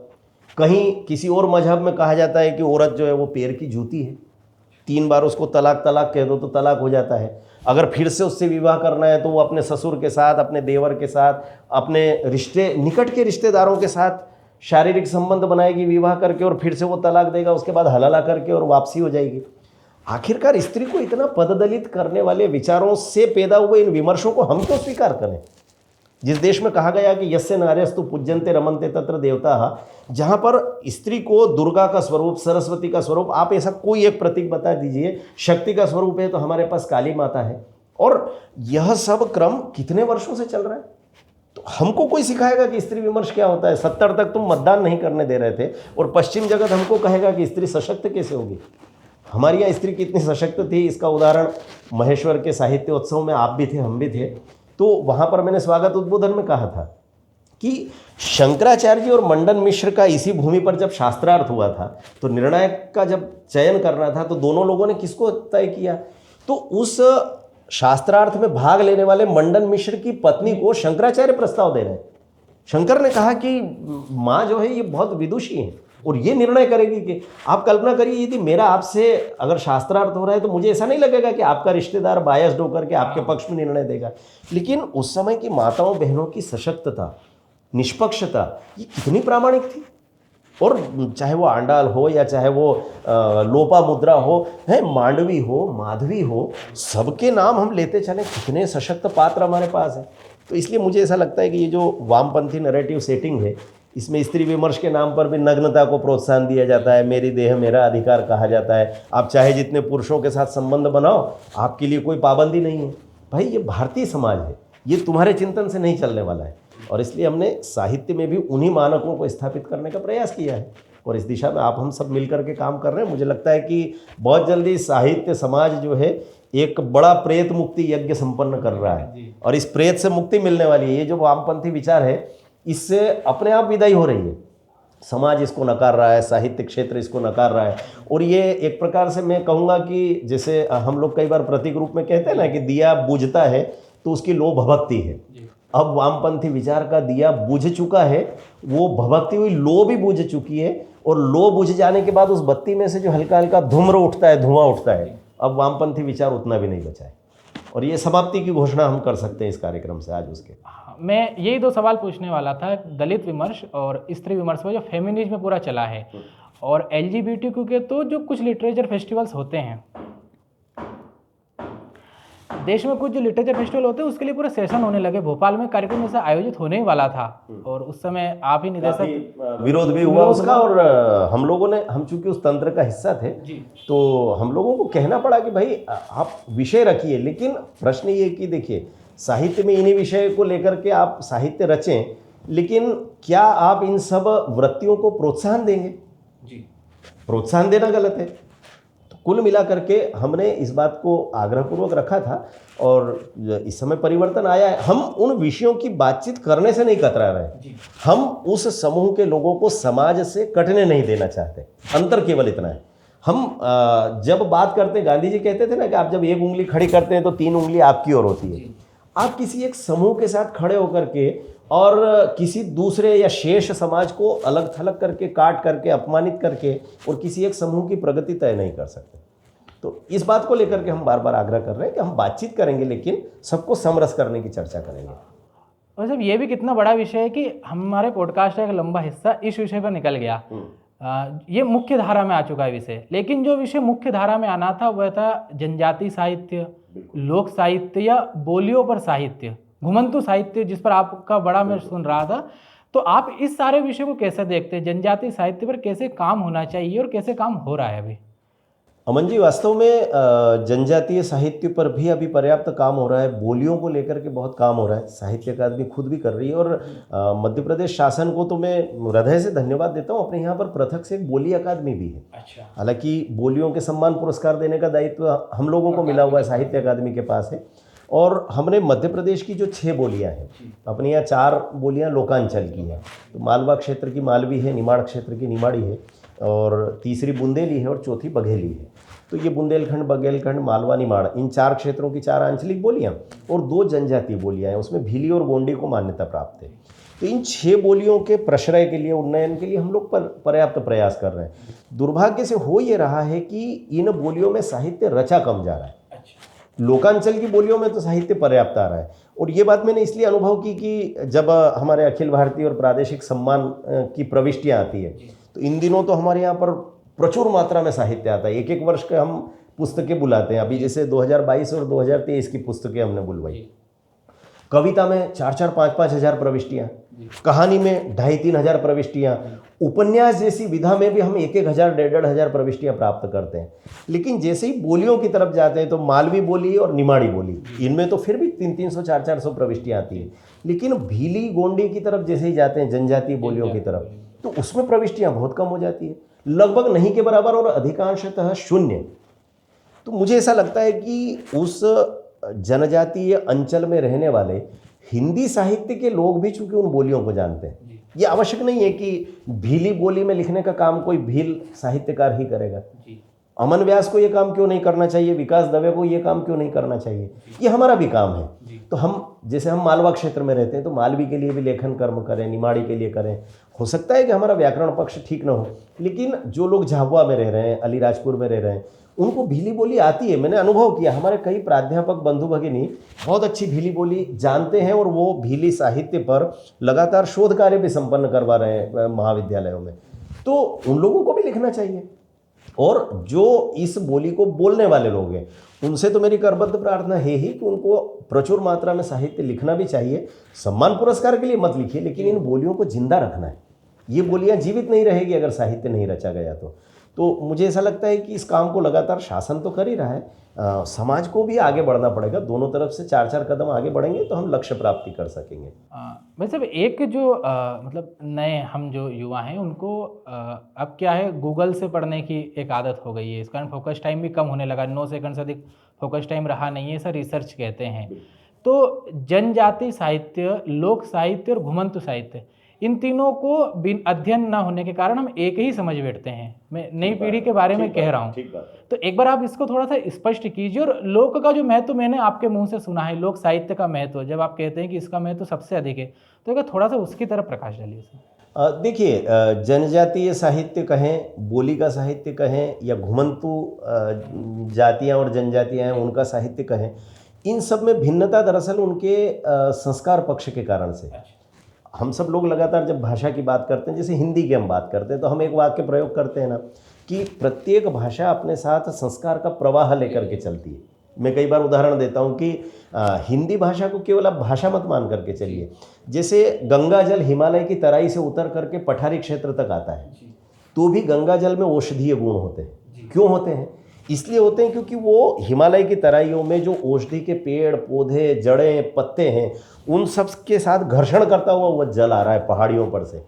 कहीं किसी और मजहब में कहा जाता है कि औरत जो है वो पैर की जूती है, 3 बार उसको तलाक तलाक कह दो तो तलाक हो जाता है। अगर फिर से उससे विवाह करना है तो वो अपने ससुर के साथ, अपने देवर के साथ, अपने रिश्ते, निकट के रिश्तेदारों के साथ शारीरिक संबंध बनाएगी विवाह करके, और फिर से वो तलाक देगा, उसके बाद हलाला करके और वापसी हो जाएगी। आखिरकार स्त्री को इतना पददलित करने वाले विचारों से पैदा हुए इन विमर्शों को हम क्यों स्वीकार करें? जिस देश में कहा गया कि यस्य नार्यस्तु पूज्यन्ते रमन्ते तत्र देवता, जहां पर स्त्री को दुर्गा का स्वरूप, सरस्वती का स्वरूप, आप ऐसा कोई एक प्रतीक बता दीजिए। शक्ति का स्वरूप है तो हमारे पास काली माता है, और यह सब क्रम कितने वर्षों से चल रहा है। तो हमको कोई सिखाएगा कि स्त्री विमर्श क्या होता है? 70 तक तुम मतदान नहीं करने दे रहे थे और पश्चिम जगत हमको कहेगा कि स्त्री सशक्त कैसे होगी। हमारी यहाँ स्त्री कितनी सशक्त थी, इसका उदाहरण महेश्वर के साहित्य उत्सव में आप भी थे, हम भी थे। तो वहाँ पर मैंने स्वागत उद्बोधन में कहा था कि शंकराचार्य जी और मंडन मिश्र का इसी भूमि पर जब शास्त्रार्थ हुआ था, तो निर्णायक का जब चयन करना था, तो दोनों लोगों ने किसको तय किया? तो उस शास्त्रार्थ में भाग लेने वाले मंडन मिश्र की पत्नी को शंकराचार्य प्रस्ताव दे रहे हैं। शंकर ने कहा कि माँ जो है ये बहुत विदुषी है और ये निर्णय करेगी कि, आप कल्पना करिए यदि मेरा आपसे अगर शास्त्रार्थ हो रहा है तो मुझे ऐसा नहीं लगेगा कि आपका रिश्तेदार बायस्ड होकर के आपके पक्ष में निर्णय देगा। लेकिन उस समय की माताओं बहनों की सशक्तता, निष्पक्षता, ये कितनी प्रामाणिक थी। और चाहे वो आंडाल हो या चाहे वो लोपा मुद्रा हो, है मांडवी हो, माधवी हो, सबके नाम हम लेते चले, कितने सशक्त पात्र हमारे पास है। तो इसलिए मुझे ऐसा लगता है कि ये जो वामपंथी नैरेटिव सेटिंग है, इसमें स्त्री विमर्श के नाम पर भी नग्नता को प्रोत्साहन दिया जाता है, मेरी देह मेरा अधिकार कहा जाता है, आप चाहे जितने पुरुषों के साथ संबंध बनाओ, आपके लिए कोई पाबंदी नहीं है। भाई ये भारतीय समाज है, ये तुम्हारे चिंतन से नहीं चलने वाला है। और इसलिए हमने साहित्य में भी उन्हीं मानकों को स्थापित करने का प्रयास किया है, और इस दिशा में आप हम सब मिलकर के काम कर रहे हैं। मुझे लगता है कि बहुत जल्दी साहित्य समाज जो है एक बड़ा प्रेत मुक्ति यज्ञ संपन्न कर रहा है, और इस प्रेत से मुक्ति मिलने वाली है। ये जो वामपंथी विचार है, इससे अपने आप विदाई हो रही है। समाज इसको नकार रहा है, साहित्य क्षेत्र इसको नकार रहा है, और ये एक प्रकार से मैं कहूँगा कि जैसे हम लोग कई बार प्रतीक रूप में कहते हैं ना कि दिया बुझता है तो उसकी लो भभकती है। अब वामपंथी विचार का दिया बुझ चुका है, वो भभकती हुई लो भी बुझ चुकी है, और लो बुझ जाने के बाद उस बत्ती में से जो हल्का हल्का धूम्र उठता है, धुआं उठता है, अब वामपंथी विचार उतना भी नहीं बचा है। और ये समाप्ति की घोषणा हम कर सकते हैं इस कार्यक्रम से आज उसके। मैं यही 2 सवाल पूछने वाला था, दलित विमर्श और स्त्री विमर्श पर जो फेमिनिज्म में पूरा चला है, और एलजीबीटीक्यू के तो जो कुछ लिटरेचर फेस्टिवल्स होते हैं देश में, कुछ जो लिटरेचर फेस्टिवल होते हैं उसके लिए पूरे सेशन होने लगे। भोपाल में कार्यक्रम ऐसा आयोजित होने ही वाला था, और उस समय आप ही निदेशक, विरोध भी हुआ उसका, और हम लोगों ने, हम चूंकि उस तंत्र का हिस्सा थे, तो हम लोगों को कहना पड़ा कि भाई आप विषय रखिए, लेकिन प्रश्न ये कि देखिए साहित्य में इन्हीं विषय को लेकर के आप साहित्य रचें, लेकिन क्या आप इन सब वृत्तियों को प्रोत्साहन देंगे? प्रोत्साहन देना गलत है। कुल मिलाकर के हमने इस बात को आग्रहपूर्वक रखा था, और इस समय परिवर्तन आया है। हम उन विषयों की बातचीत करने से नहीं कतरा रहे, हम उस समूह के लोगों को समाज से कटने नहीं देना चाहते। अंतर केवल इतना है। हम जब बात करते हैं, गांधी जी कहते थे ना कि आप जब एक उंगली खड़ी करते हैं तो 3 उंगली आपकी ओर होती है। आप किसी एक समूह के साथ खड़े होकर के और किसी दूसरे या शेष समाज को अलग थलग करके, काट करके, अपमानित करके और किसी एक समूह की प्रगति तय नहीं कर सकते। तो इस बात को लेकर के हम बार बार आग्रह कर रहे हैं कि हम बातचीत करेंगे, लेकिन सबको समरस करने की चर्चा करेंगे। और जब ये भी कितना बड़ा विषय है कि हमारे पॉडकास्ट का एक लंबा हिस्सा इस विषय पर निकल गया। ये मुख्य धारा में आ चुका है विषय, लेकिन जो विषय मुख्य धारा में आना था वह था जनजाति साहित्य, लोक साहित्य या बोलियों पर साहित्य, घुमंतु साहित्य, जिस पर आपका बड़ा मैं सुन रहा था। तो आप इस सारे विषय को कैसे देखते हैं? जनजाति साहित्य पर कैसे काम होना चाहिए और कैसे काम हो रहा है अभी? अमन जी, वास्तव में जनजातीय साहित्य पर भी अभी पर्याप्त काम हो रहा है, बोलियों को लेकर के बहुत काम हो रहा है, साहित्य अकादमी खुद भी कर रही है। और मध्य प्रदेश शासन को तो मैं हृदय से धन्यवाद देता हूँ, अपने यहाँ पर पृथक से एक बोली अकादमी भी है। अच्छा। हालांकि बोलियों के सम्मान पुरस्कार देने का दायित्व हम लोगों को मिला हुआ है, साहित्य अकादमी के पास है। और हमने मध्य प्रदेश की जो 6 बोलियाँ हैं, अपने यहाँ 4 बोलियाँ लोकांचल की हैं। तो मालवा क्षेत्र की मालवी है, निमाड़ क्षेत्र की निमाड़ी है, और तीसरी बुंदेली है, और चौथी बघेली है। तो ये बुंदेलखंड, बघेलखंड, मालवा, निमाड़, इन 4 क्षेत्रों की 4 आंचलिक बोलियाँ और 2 जनजातीय बोलियाँ हैं, उसमें भीली और गोंडी को मान्यता प्राप्त है। तो इन 6 बोलियों के प्रश्रय के लिए, उन्नयन के लिए हम लोग पर्याप्त प्रयास कर रहे हैं। दुर्भाग्य से हो ये रहा है कि इन बोलियों में साहित्य रचा कम जा रहा है। लोकांचल की बोलियों में तो साहित्य पर्याप्त आ रहा है। और ये बात मैंने इसलिए अनुभव की कि जब हमारे अखिल भारतीय और प्रादेशिक सम्मान की प्रविष्टियाँ आती है, तो इन दिनों तो हमारे यहाँ पर प्रचुर मात्रा में साहित्य आता है। एक वर्ष के हम पुस्तकें बुलाते हैं। अभी जैसे 2022 और 2023 की पुस्तकें हमने बुलवाई। कविता में 4-4, 5-5 हज़ार प्रविष्टियाँ, कहानी में 2,500-3 हज़ार प्रविष्टियाँ, उपन्यास जैसी विधा में भी हम 1-1 हज़ार, 1.5 हज़ार प्रविष्टियाँ प्राप्त करते हैं। लेकिन जैसे ही बोलियों की तरफ जाते हैं तो मालवी बोली और निमाड़ी बोली, इनमें तो फिर भी 300-300, 400-400 प्रविष्टियाँ आती हैं। लेकिन भीली, गोंडी की तरफ जैसे ही जाते हैं, जनजातीय बोलियों की तरफ, तो उसमें प्रविष्टियाँ बहुत कम हो जाती है, लगभग नहीं के बराबर और अधिकांशतः शून्य। तो मुझे ऐसा लगता है कि उस जनजातीय अंचल में रहने वाले हिंदी साहित्य के लोग भी चूंकि उन बोलियों को जानते हैं, ये आवश्यक नहीं है कि भीली बोली में लिखने का काम कोई भील साहित्यकार ही करेगा। अमन व्यास को ये काम क्यों नहीं करना चाहिए, विकास दवे को ये काम क्यों नहीं करना चाहिए, ये हमारा भी काम है। तो हम जैसे हम मालवा क्षेत्र में रहते हैं तो मालवी के लिए भी लेखन कर्म करें, निमाड़ी के लिए करें। हो सकता है कि हमारा व्याकरण पक्ष ठीक ना हो, लेकिन जो लोग झाबुआ में रह रहे हैं, अलीराजपुर में रह रहे हैं, उनको भीली बोली आती है। मैंने अनुभव किया, हमारे कई प्राध्यापक बंधु भगिनी बहुत अच्छी भीली बोली जानते हैं और वो भीली साहित्य पर लगातार शोध कार्य भी संपन्न करवा रहे हैं महाविद्यालयों में। तो उन लोगों को भी लिखना चाहिए। और जो इस बोली को बोलने वाले लोग हैं, उनसे तो मेरी करबद्ध प्रार्थना है ही कि उनको प्रचुर मात्रा में साहित्य लिखना भी चाहिए। सम्मान पुरस्कार के लिए मत लिखिए, लेकिन इन बोलियों को जिंदा रखना है। ये बोलियां जीवित नहीं रहेगी अगर साहित्य नहीं रचा गया तो मुझे ऐसा लगता है कि इस काम को लगातार शासन तो कर ही रहा है, समाज को भी आगे बढ़ना पड़ेगा। दोनों तरफ से 4-4 कदम आगे बढ़ेंगे तो हम लक्ष्य प्राप्ति कर सकेंगे। वैसे एक जो मतलब नए हम जो युवा हैं उनको अब क्या है, गूगल से पढ़ने की एक आदत हो गई है। इस कारण फोकस टाइम भी कम होने लगा, 9 सेकंड से अधिक फोकस टाइम रहा नहीं है, ऐसा रिसर्च कहते हैं। तो जनजाति साहित्य, लोक साहित्य और घुमंतु साहित्य, इन तीनों को अध्ययन न होने के कारण हम एक ही समझ बैठते हैं। मैं नई पीढ़ी के बारे में कह रहा हूँ। तो एक बार आप इसको थोड़ा सा स्पष्ट कीजिए। और लोक का जो महत्व मैंने आपके मुंह से सुना है, लोक साहित्य का महत्व, जब आप कहते हैं कि इसका महत्व सबसे अधिक है, तो एक थोड़ा सा उसकी तरफ प्रकाश डालिए। देखिए, जनजातीय साहित्य कहें, बोली का साहित्य कहें, या घुमंतु जातियाँ और जनजातियाँ हैं उनका साहित्य कहें, इन सब में भिन्नता दरअसल उनके संस्कार पक्ष के कारण से। हम सब लोग लगातार जब भाषा की बात करते हैं, जैसे हिंदी की हम बात करते हैं, तो हम एक वाक्य प्रयोग करते हैं ना कि प्रत्येक भाषा अपने साथ संस्कार का प्रवाह लेकर के चलती है। मैं कई बार उदाहरण देता हूँ कि हिंदी भाषा को केवल आप भाषा मत मान करके चलिए। जैसे गंगा जल हिमालय की तराई से उतर करके पठारी क्षेत्र तक आता है, तो भी गंगा जल में औषधीय गुण होते हैं। क्यों होते हैं? इसलिए होते हैं क्योंकि वो हिमालय की तराइयों में जो औषधि के पेड़ पौधे, जड़ें, पत्ते हैं, उन सब के साथ घर्षण करता हुआ वह जल आ रहा है पहाड़ियों पर से।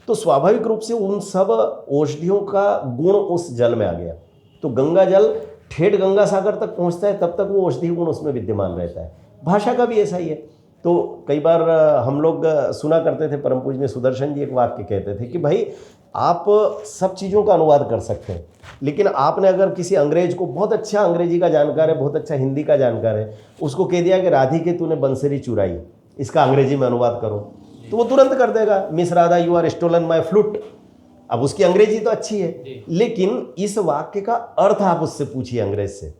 तो स्वाभाविक रूप से उन सब औषधियों का गुण उस जल में आ गया। तो गंगा जल ठेठ गंगा सागर तक पहुंचता है, तब तक वो औषधि गुण उसमें विद्यमान रहता है। भाषा का भी ऐसा ही है। तो कई बार हम लोग सुना करते थे, परम पूज्य सुदर्शन जी एक वाक्य कहते थे कि भाई आप सब चीज़ों का अनुवाद कर सकते हैं, लेकिन आपने अगर किसी अंग्रेज को, बहुत अच्छा अंग्रेजी का जानकार है, बहुत अच्छा हिंदी का जानकार है, उसको कह दिया कि राधिके तूने बंसरी चुराई, इसका अंग्रेजी में अनुवाद करो, तो वो तुरंत कर देगा, miss Radha you are stolen my flute. अब उसकी अंग्रेजी तो अच्छी है, लेकिन इस वाक्य का अर्थ आप उससे पूछिए अंग्रेज से,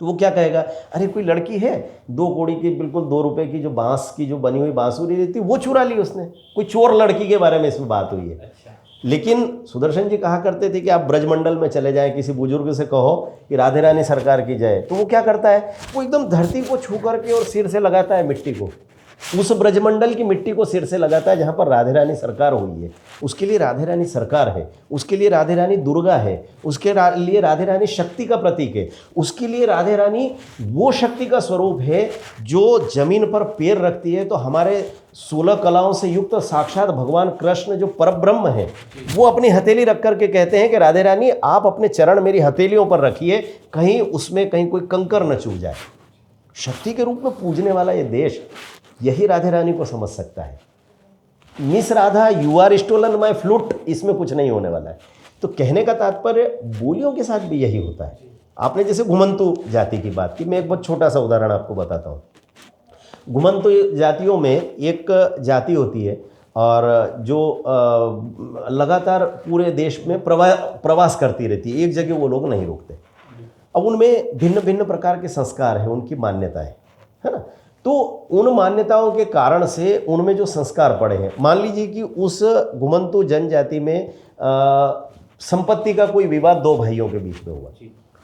तो वो क्या कहेगा? अरे कोई लड़की है 2 कौड़ी की, बिल्कुल 2 रुपए की जो बांस की जो बनी हुई बांसुरी रहती, वो चुरा ली उसने। कोई चोर लड़की के बारे में इसमें बात हुई है। लेकिन सुदर्शन जी कहा करते थे कि आप ब्रजमंडल में चले जाएं, किसी बुजुर्ग से कहो कि राधे रानी सरकार की जय, तो वो क्या करता है? वो एकदम धरती को छू करके और सिर से लगाता है मिट्टी को, उस ब्रजमंडल की मिट्टी को सिर से लगाता है जहाँ पर राधे रानी सरकार हुई है, उसके लिए राधे रानी सरकार है, उसके लिए राधे रानी दुर्गा है, उसके लिए राधे रानी शक्ति का प्रतीक है, उसके लिए राधे रानी वो शक्ति का स्वरूप है जो जमीन पर पैर रखती है तो हमारे 16 कलाओं से युक्त साक्षात भगवान कृष्ण जो परब्रह्म है वो अपनी हथेली रख करके कहते हैं कि राधे रानी आप अपने चरण मेरी हथेलियों पर रखिए, कहीं उसमें कहीं कोई कंकर न चूक जाए। शक्ति के रूप में पूजने वाला ये देश यही राधे रानी को समझ सकता है। Miss Radha you are stolen my flute, इसमें कुछ नहीं होने वाला है। तो कहने का तात्पर्य बोलियों के साथ भी यही होता है। आपने जैसे घुमंतु जाति की बात की, मैं एक बहुत छोटा सा उदाहरण आपको बताता हूँ। घुमंतु जातियों में एक जाति होती है और जो लगातार पूरे देश में प्रवास करती रहती है, एक जगह वो लोग नहीं रुकते। अब उनमें भिन्न भिन्न प्रकार के संस्कार हैं, उनकी मान्यताएं, है ना। तो उन मान्यताओं के कारण से उनमें जो संस्कार पड़े हैं, मान लीजिए कि उस घुमंतु जनजाति में संपत्ति का कोई विवाद दो भाइयों के बीच में हुआ,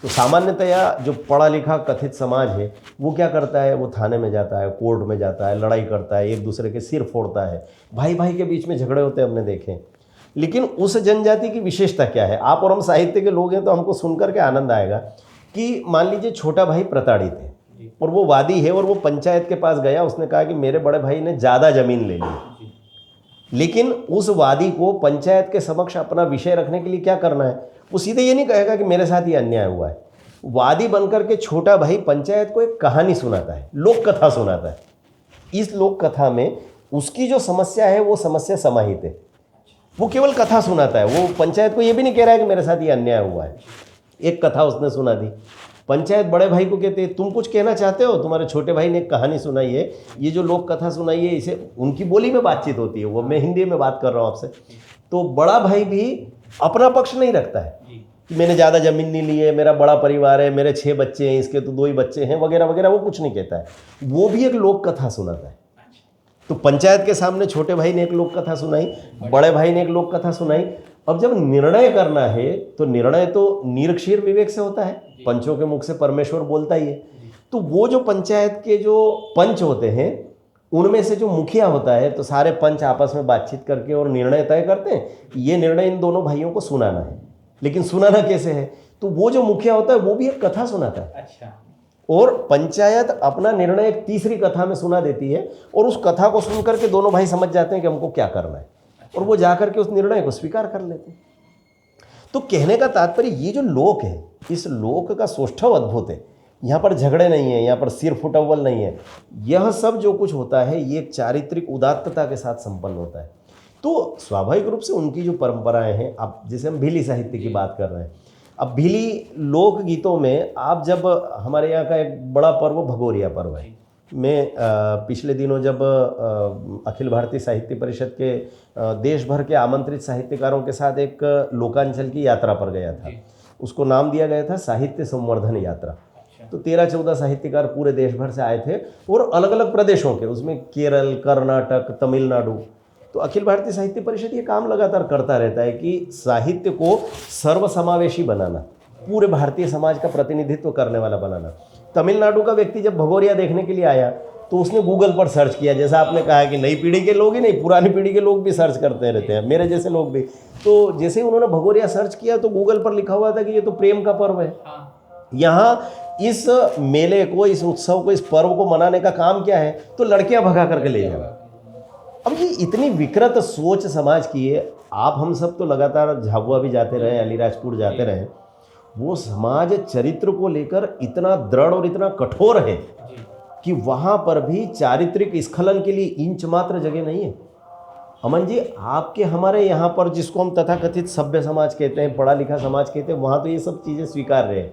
तो सामान्यतया जो पढ़ा लिखा कथित समाज है वो क्या करता है, वो थाने में जाता है, कोर्ट में जाता है, लड़ाई करता है, एक दूसरे के सिर फोड़ता है, भाई भाई के बीच में झगड़े होते हैं, हमने देखे। लेकिन उस जनजाति की विशेषता क्या है, आप और हम साहित्य के लोग हैं तो हमको सुनकर के आनंद आएगा कि मान लीजिए छोटा भाई प्रताड़ित है और वो वादी है और वो पंचायत के पास गया, उसने कहा कि मेरे बड़े भाई ने ज़्यादा ज़मीन ले ली, लेकिन उस वादी को पंचायत के समक्ष अपना विषय रखने के लिए क्या करना है, वो सीधे ये नहीं कहेगा कि मेरे साथ ये अन्याय हुआ है। वादी बनकर के छोटा भाई पंचायत को एक कहानी सुनाता है, लोक कथा सुनाता है। इस लोक कथा में उसकी जो समस्या है वो समस्या समाहित है, वो केवल कथा सुनाता है, वो पंचायत को ये भी नहीं कह रहा है कि मेरे साथ ये अन्याय हुआ है। एक कथा उसने सुना दी, पंचायत बड़े भाई को कहते हैं तुम कुछ कहना चाहते हो, तुम्हारे छोटे भाई ने एक कहानी सुनाई है, ये जो लोक कथा सुनाई है, इसे उनकी बोली में बातचीत होती है, वो मैं हिंदी में बात कर रहा हूँ आपसे। तो बड़ा भाई भी अपना पक्ष नहीं रखता है कि मैंने ज़्यादा ज़मीन नहीं ली है, मेरा बड़ा परिवार है, मेरे 6 बच्चे हैं, इसके तो 2 ही बच्चे हैं, वगैरह वगैरह, वो कुछ नहीं कहता है, वो भी एक लोक कथा सुनाता है। तो पंचायत के सामने छोटे भाई ने एक लोक कथा सुनाई, बड़े भाई ने एक लोक कथा सुनाई। अब जब निर्णय करना है तो निर्णय तो निरक्षीर विवेक से होता है, पंचों के मुख से परमेश्वर बोलता ही है। तो वो जो पंचायत के जो पंच होते हैं उनमें से जो मुखिया होता है, तो सारे पंच आपस में बातचीत करके और निर्णय तय करते हैं कि ये निर्णय इन दोनों भाइयों को सुनाना है। लेकिन सुनाना कैसे है, तो वो जो मुखिया होता है वो भी एक कथा सुनाता है। अच्छा। और पंचायत अपना निर्णय एक तीसरी कथा में सुना देती है और उस कथा को सुन करके दोनों भाई समझ जाते हैं कि हमको क्या करना है, और वो जाकर के उस निर्णय को स्वीकार कर लेते हैं। तो कहने का तात्पर्य ये जो लोक है, इस लोक का सौष्ठव अद्भुत है। यहाँ पर झगड़े नहीं है, यहाँ पर सिर फुटअव्वल नहीं है, यह सब जो कुछ होता है ये एक चारित्रिक उदात्तता के साथ संपन्न होता है। तो स्वाभाविक रूप से उनकी जो परंपराएं हैं, अब जैसे हम भीली साहित्य की बात कर रहे हैं, अब भीली लोकगीतों में आप जब, हमारे यहाँ का एक बड़ा पर्व भगोरिया पर्व है। मैं पिछले दिनों जब अखिल भारतीय साहित्य परिषद के देश भर के आमंत्रित साहित्यकारों के साथ एक लोकांचल की यात्रा पर गया था, उसको नाम दिया गया था साहित्य संवर्धन यात्रा। तो 13-14 साहित्यकार पूरे देश भर से आए थे और अलग अलग प्रदेशों के, उसमें केरल, कर्नाटक, तमिलनाडु। तो अखिल भारतीय साहित्य परिषद ये काम लगातार करता रहता है कि साहित्य को सर्वसमावेशी बनाना, पूरे भारतीय समाज का प्रतिनिधित्व करने वाला बनाना। तमिलनाडु का व्यक्ति जब भगोरिया देखने के लिए आया तो उसने गूगल पर सर्च किया, जैसा आपने कहा कि नई पीढ़ी के लोग ही नहीं, पुरानी पीढ़ी के लोग भी सर्च करते रहते हैं, मेरे जैसे लोग भी। तो जैसे ही उन्होंने भगोरिया सर्च किया तो गूगल पर लिखा हुआ था कि ये तो प्रेम का पर्व है। यहाँ इस मेले को, इस उत्सव को, इस पर्व को मनाने का काम क्या है, तो लड़कियां भगा करके ले जाओ। अब ये इतनी विकृत सोच समाज की है। आप हम सब तो लगातार झाबुआ भी जाते रहे, अलीराजपुर जाते रहे, वो समाज चरित्र को लेकर इतना दृढ़ और इतना कठोर है कि वहाँ पर भी चारित्रिक स्खलन के लिए इंच मात्र जगह नहीं है। अमन जी, आपके हमारे यहाँ पर जिसको हम तथाकथित सभ्य समाज कहते हैं, पढ़ा लिखा समाज कहते हैं, वहाँ तो ये सब चीज़ें स्वीकार्य हैं।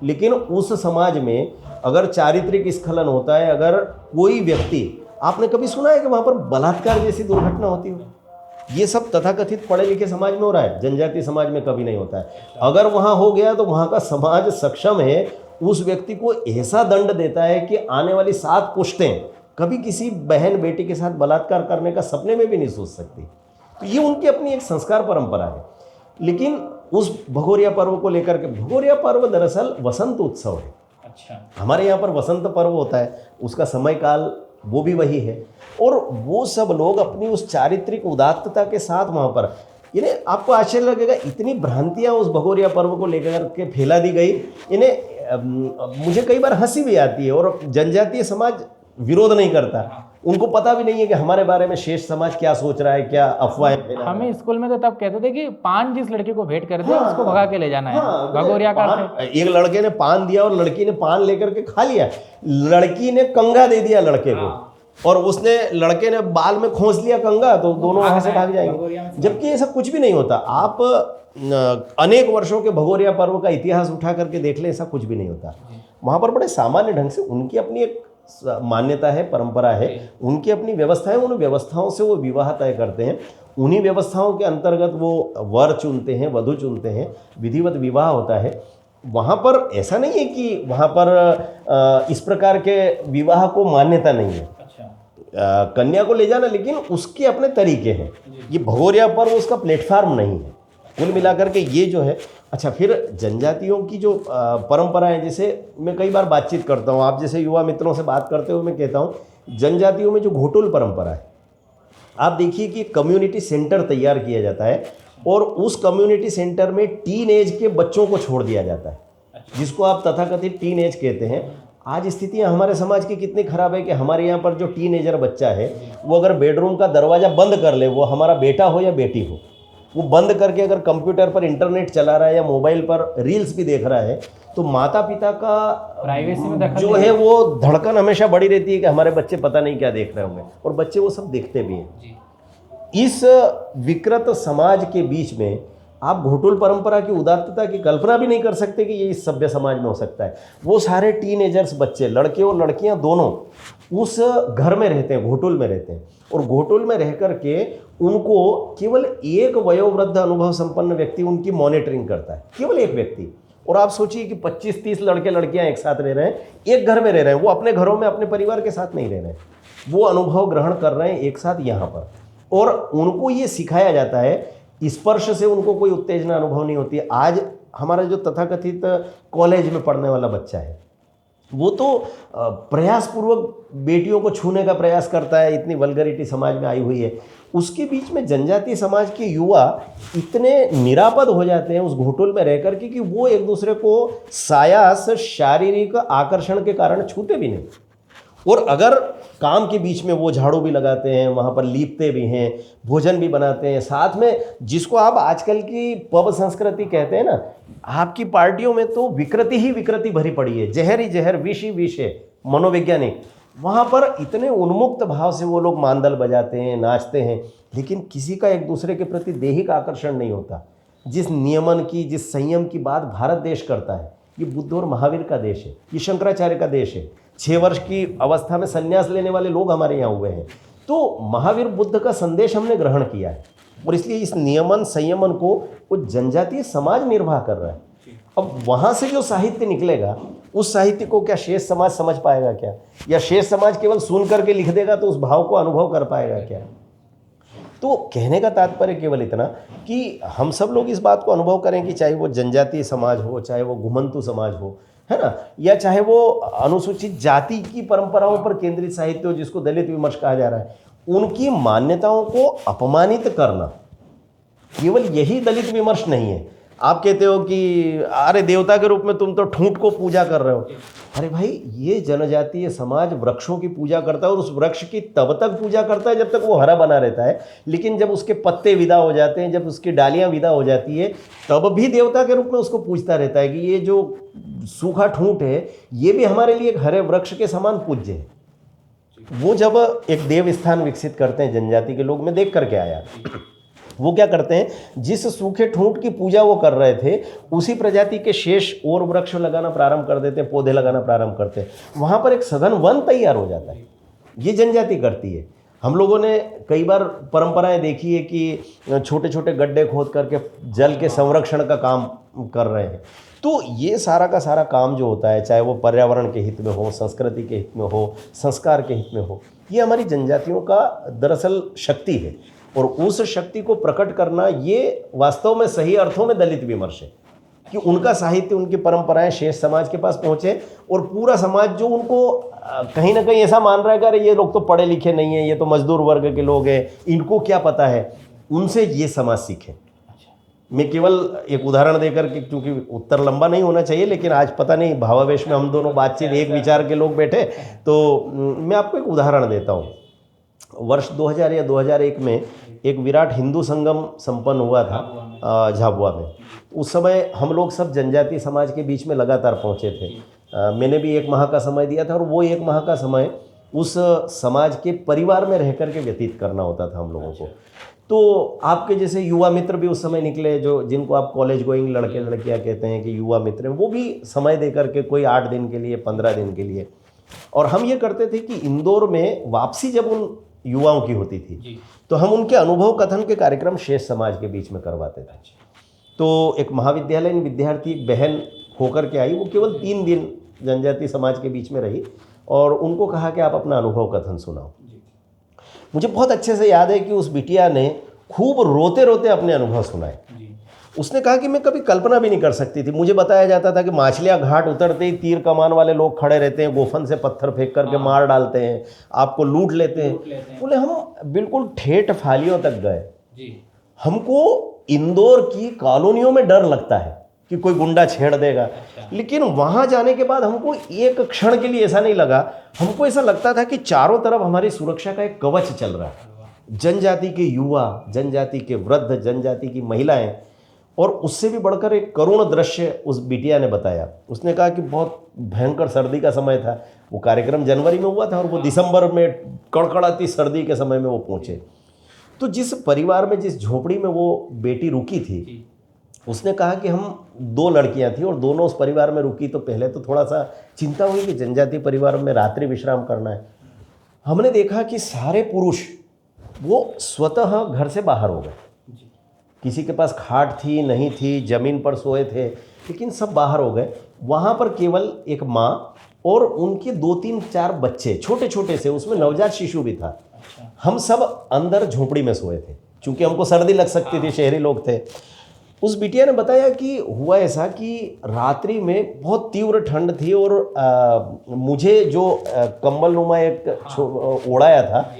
लेकिन उस समाज में अगर चारित्रिक स्खलन होता है, अगर कोई व्यक्ति, आपने कभी सुना है कि वहाँ पर बलात्कार जैसी दुर्घटना होती हो? ये सब तथाकथित पढ़े लिखे समाज में हो रहा है, जनजाति समाज में कभी नहीं होता है। अगर वहाँ हो गया तो वहाँ का समाज सक्षम है, उस व्यक्ति को ऐसा दंड देता है कि आने वाली 7 पुश्तें कभी किसी बहन बेटी के साथ बलात्कार करने का सपने में भी नहीं सोच सकती। तो ये उनकी अपनी एक संस्कार परंपरा है। लेकिन उस भगोरिया पर्व को लेकर के, भगोरिया पर्व दरअसल वसंत उत्सव है। अच्छा। हमारे यहाँ पर वसंत पर्व होता है, उसका समय काल वो भी वही है। और वो सब लोग अपनी उस चारित्रिक उदात्तता के साथ वहाँ पर, इन्हें आपको आश्चर्य लगेगा इतनी भ्रांतियाँ उस भगोरिया पर्व को लेकर के फैला दी गई। इन्हें मुझे कई बार हंसी भी आती है, और जनजातीय समाज विरोध नहीं करता, उनको पता भी नहीं है कि हमारे बारे में शेष समाज क्या सोच रहा है, क्या अफवाहें फैला रहा है। हमें स्कूल में तो तब कहते थे कि पान जिस लड़के को भेंट कर दे उसको भगा के ले जाना है। भगोरिया का अर्थ है एक लड़के ने पान दिया और लड़की ने पान लेकर के खा लिया, लड़की ने कंगा दे दिया लड़के को, और उसने लड़के ने बाल में खोस लिया कंगा, तो दोनों वहां से भाग जाएंगे। जबकि ऐसा कुछ भी नहीं होता। आप अनेक वर्षों के भगोरिया पर्व का इतिहास उठा करके देख लें, ऐसा कुछ भी नहीं होता। वहां पर बड़े सामान्य ढंग से उनकी अपनी एक मान्यता है, परंपरा है, उनकी अपनी व्यवस्था है, उन व्यवस्थाओं से वो विवाह तय करते हैं। उन्हीं व्यवस्थाओं के अंतर्गत वो वर चुनते हैं, वधु चुनते हैं, विधिवत विवाह होता है। वहाँ पर ऐसा नहीं है कि वहाँ पर इस प्रकार के विवाह को मान्यता नहीं है। कन्या को ले जाना, लेकिन उसके अपने तरीके हैं। ये भगोरिया पर्व उसका प्लेटफार्म नहीं है। कुल मिलाकर के ये जो है। अच्छा, फिर जनजातियों की जो परंपराएं, जैसे मैं कई बार बातचीत करता हूँ, आप जैसे युवा मित्रों से बात करते हुए मैं कहता हूँ, जनजातियों में जो घोटुल परंपरा है, आप देखिए कि कम्युनिटी सेंटर तैयार किया जाता है, और उस कम्युनिटी सेंटर में टीन एज के बच्चों को छोड़ दिया जाता है, जिसको आप तथाकथित टीन एज कहते हैं। आज स्थितियां हमारे समाज की कितनी खराब है कि हमारे यहाँ पर जो टीनेजर बच्चा है, वो अगर बेडरूम का दरवाज़ा बंद कर ले, वो हमारा बेटा हो या बेटी हो, वो बंद करके अगर कंप्यूटर पर इंटरनेट चला रहा है या मोबाइल पर रील्स भी देख रहा है, तो माता पिता का प्राइवेसी में दखल जो है वो धड़कन हमेशा बढ़ी रहती है कि हमारे बच्चे पता नहीं क्या देख रहे होंगे, और बच्चे वो सब देखते भी हैं। इस विकृत समाज के बीच में आप घोटुल परंपरा की उदात्तता की कल्पना भी नहीं कर सकते कि ये इस सभ्य समाज में हो सकता है। वो सारे टीनेजर्स बच्चे, लड़के और लड़कियां दोनों, उस घर में रहते हैं, घोटुल में रहते हैं, और घोटुल में रह करके उनको केवल एक वयोवृद्ध अनुभव संपन्न व्यक्ति उनकी मॉनिटरिंग करता है, केवल एक व्यक्ति। और आप सोचिए कि 25-30 लड़के लड़कियां एक साथ रह रहे हैं, एक घर में रह रहे हैं, वो अपने घरों में अपने परिवार के साथ नहीं रह रहे हैं, वो अनुभव ग्रहण कर रहे हैं एक साथ यहाँ पर। और उनको ये सिखाया जाता है, स्पर्श से उनको कोई उत्तेजना अनुभव नहीं होती है। आज हमारा जो तथाकथित कॉलेज में पढ़ने वाला बच्चा है, वो तो प्रयासपूर्वक बेटियों को छूने का प्रयास करता है, इतनी वल्गरिटी समाज में आई हुई है। उसके बीच में जनजातीय समाज के युवा इतने निरापद हो जाते हैं उस घोटुल में रहकर के कि वो एक दूसरे को सायास शारीरिक आकर्षण के कारण छूते भी नहीं। और अगर काम के बीच में वो झाड़ू भी लगाते हैं, वहाँ पर लीपते भी हैं, भोजन भी बनाते हैं साथ में, जिसको आप आजकल की पब संस्कृति कहते हैं ना, आपकी पार्टियों में तो विकृति ही विकृति भरी पड़ी है, जहर ही जहर, विष ही विष है, मनोवैज्ञानिक। वहाँ पर इतने उन्मुक्त भाव से वो लोग मांदल बजाते हैं, नाचते हैं, लेकिन किसी का एक दूसरे के प्रति दैहिक आकर्षण नहीं होता। जिस नियमन की, जिस संयम की बात भारत देश करता है, ये बुद्ध और महावीर का देश है, ये शंकराचार्य का देश है। 6 वर्ष की अवस्था में संन्यास लेने वाले लोग हमारे यहाँ हुए हैं। तो महावीर बुद्ध का संदेश हमने ग्रहण किया है, और इसलिए इस नियमन संयमन को वो जनजातीय समाज निर्वाह कर रहा है। अब वहाँ से जो साहित्य निकलेगा, उस साहित्य को क्या शेष समाज समझ पाएगा क्या, या शेष समाज केवल सुन करके लिख देगा तो उस भाव को अनुभव कर पाएगा क्या? तो कहने का तात्पर्य केवल इतना कि हम सब लोग इस बात को अनुभव करें कि चाहे वो जनजातीय समाज हो, चाहे वो घुमंतु समाज हो, है ना, या चाहे वो अनुसूचित जाति की परंपराओं पर केंद्रित साहित्य हो, जिसको दलित विमर्श कहा जा रहा है, उनकी मान्यताओं को अपमानित करना, केवल यही दलित विमर्श नहीं है। आप कहते हो कि अरे देवता के रूप में तुम तो ठूंठ को पूजा कर रहे हो। अरे भाई, ये जनजातीय समाज वृक्षों की पूजा करता है, और उस वृक्ष की तब तक पूजा करता है जब तक वो हरा बना रहता है, लेकिन जब उसके पत्ते विदा हो जाते हैं, जब उसकी डालियां विदा हो जाती है, तब भी देवता के रूप में उसको पूजता रहता है कि ये जो सूखा ठूंठ है, ये भी हमारे लिए एक हरे वृक्ष के समान पूज्य है। वो जब एक देव स्थान विकसित करते हैं जनजाति के लोग, मैं देख करके आया, वो क्या करते हैं, जिस सूखे ठूंठ की पूजा वो कर रहे थे, उसी प्रजाति के शेष और वृक्ष लगाना प्रारंभ कर देते हैं, पौधे लगाना प्रारंभ करते हैं। वहाँ पर एक सघन वन तैयार हो जाता है। ये जनजाति करती है। हम लोगों ने कई बार परंपराएं देखी है कि छोटे छोटे गड्ढे खोद करके जल के संरक्षण का काम कर रहे हैं। तो ये सारा का सारा काम जो होता है, चाहे वो पर्यावरण के हित में हो, संस्कृति के हित में हो, संस्कार के हित में हो, ये हमारी जनजातियों का दरअसल शक्ति है। और उस शक्ति को प्रकट करना, ये वास्तव में सही अर्थों में दलित विमर्श है। कि उनका साहित्य, उनकी परंपराएं शेष समाज के पास पहुंचे, और पूरा समाज जो उनको कहीं ना कहीं ऐसा मान रहा है कि अरे ये लोग तो पढ़े लिखे नहीं है, ये तो मजदूर वर्ग के लोग हैं, इनको क्या पता है, उनसे ये समाज सीखे। मैं केवल एक उदाहरण देकर के, क्योंकि उत्तर लंबा नहीं होना चाहिए, लेकिन आज पता नहीं भावावेश में हम दोनों बातचीत, एक विचार के लोग बैठे, तो मैं आपको एक उदाहरण देता हूँ। वर्ष 2000 या 2001 में एक विराट हिंदू संगम संपन्न हुआ था झाबुआ में। उस समय हम लोग सब जनजातीय समाज के बीच में लगातार पहुँचे थे। मैंने भी 1 माह का समय दिया था, और वो 1 माह का समय उस समाज के परिवार में रह कर के व्यतीत करना होता था हम लोगों को। तो आपके जैसे युवा मित्र भी उस समय निकले, जो जिनको आप कॉलेज गोइंग लड़के लड़कियां कहते हैं कि युवा मित्र हैं, वो भी समय दे करके, कोई 8 दिन के लिए, 15 दिन के लिए। और हम ये करते थे कि इंदौर में वापसी जब उन युवाओं की होती थी तो हम उनके अनुभव कथन के कार्यक्रम शेष समाज के बीच में करवाते थे। तो एक महाविद्यालयीन विद्यार्थी बहन होकर के आई, वो केवल 3 दिन जनजातीय समाज के बीच में रही, और उनको कहा कि आप अपना अनुभव कथन सुनाओ। मुझे बहुत अच्छे से याद है कि उस बिटिया ने खूब रोते रोते अपने अनुभव सुनाए। उसने कहा कि मैं कभी कल्पना भी नहीं कर सकती थी। मुझे बताया जाता था कि माछलियाँ घाट उतरते ही तीर कमान वाले लोग खड़े रहते हैं, गोफन से पत्थर फेंक करके मार डालते हैं, आपको लूट लेते हैं। बोले हम बिल्कुल ठेठ फालियों तक गए। हमको इंदौर की कॉलोनियों में डर लगता है कि कोई गुंडा छेड़ देगा, लेकिन वहाँ जाने के बाद हमको एक क्षण के लिए ऐसा नहीं लगा। हमको ऐसा लगता था कि चारों तरफ हमारी सुरक्षा का एक कवच चल रहा है। जनजाति के युवा, जनजाति के वृद्ध, जनजाति की महिलाएं, और उससे भी बढ़कर एक करुण दृश्य उस बिटिया ने बताया। उसने कहा कि बहुत भयंकर सर्दी का समय था, वो कार्यक्रम जनवरी में हुआ था, और वो दिसंबर में कड़कड़ाती सर्दी के समय में वो पहुँचे। तो जिस परिवार में, जिस झोपड़ी में वो बेटी रुकी थी, उसने कहा कि हम 2 लड़कियां थी और दोनों उस परिवार में रुकी। तो पहले तो थोड़ा सा चिंता हुई कि जनजातीय परिवार में रात्रि विश्राम करना है। हमने देखा कि सारे पुरुष वो स्वतः घर से बाहर हो गए। किसी के पास खाट थी नहीं थी, जमीन पर सोए थे, लेकिन सब बाहर हो गए। वहाँ पर केवल एक माँ और उनके 2-3-4 बच्चे छोटे छोटे से, उसमें नवजात शिशु भी था। हम सब अंदर झोपड़ी में सोए थे, क्योंकि हमको सर्दी लग सकती थी, शहरी लोग थे। उस बिटिया ने बताया कि हुआ ऐसा कि रात्रि में बहुत तीव्र ठंड थी, और मुझे जो कंबल नुमा एक ओढ़ाया था,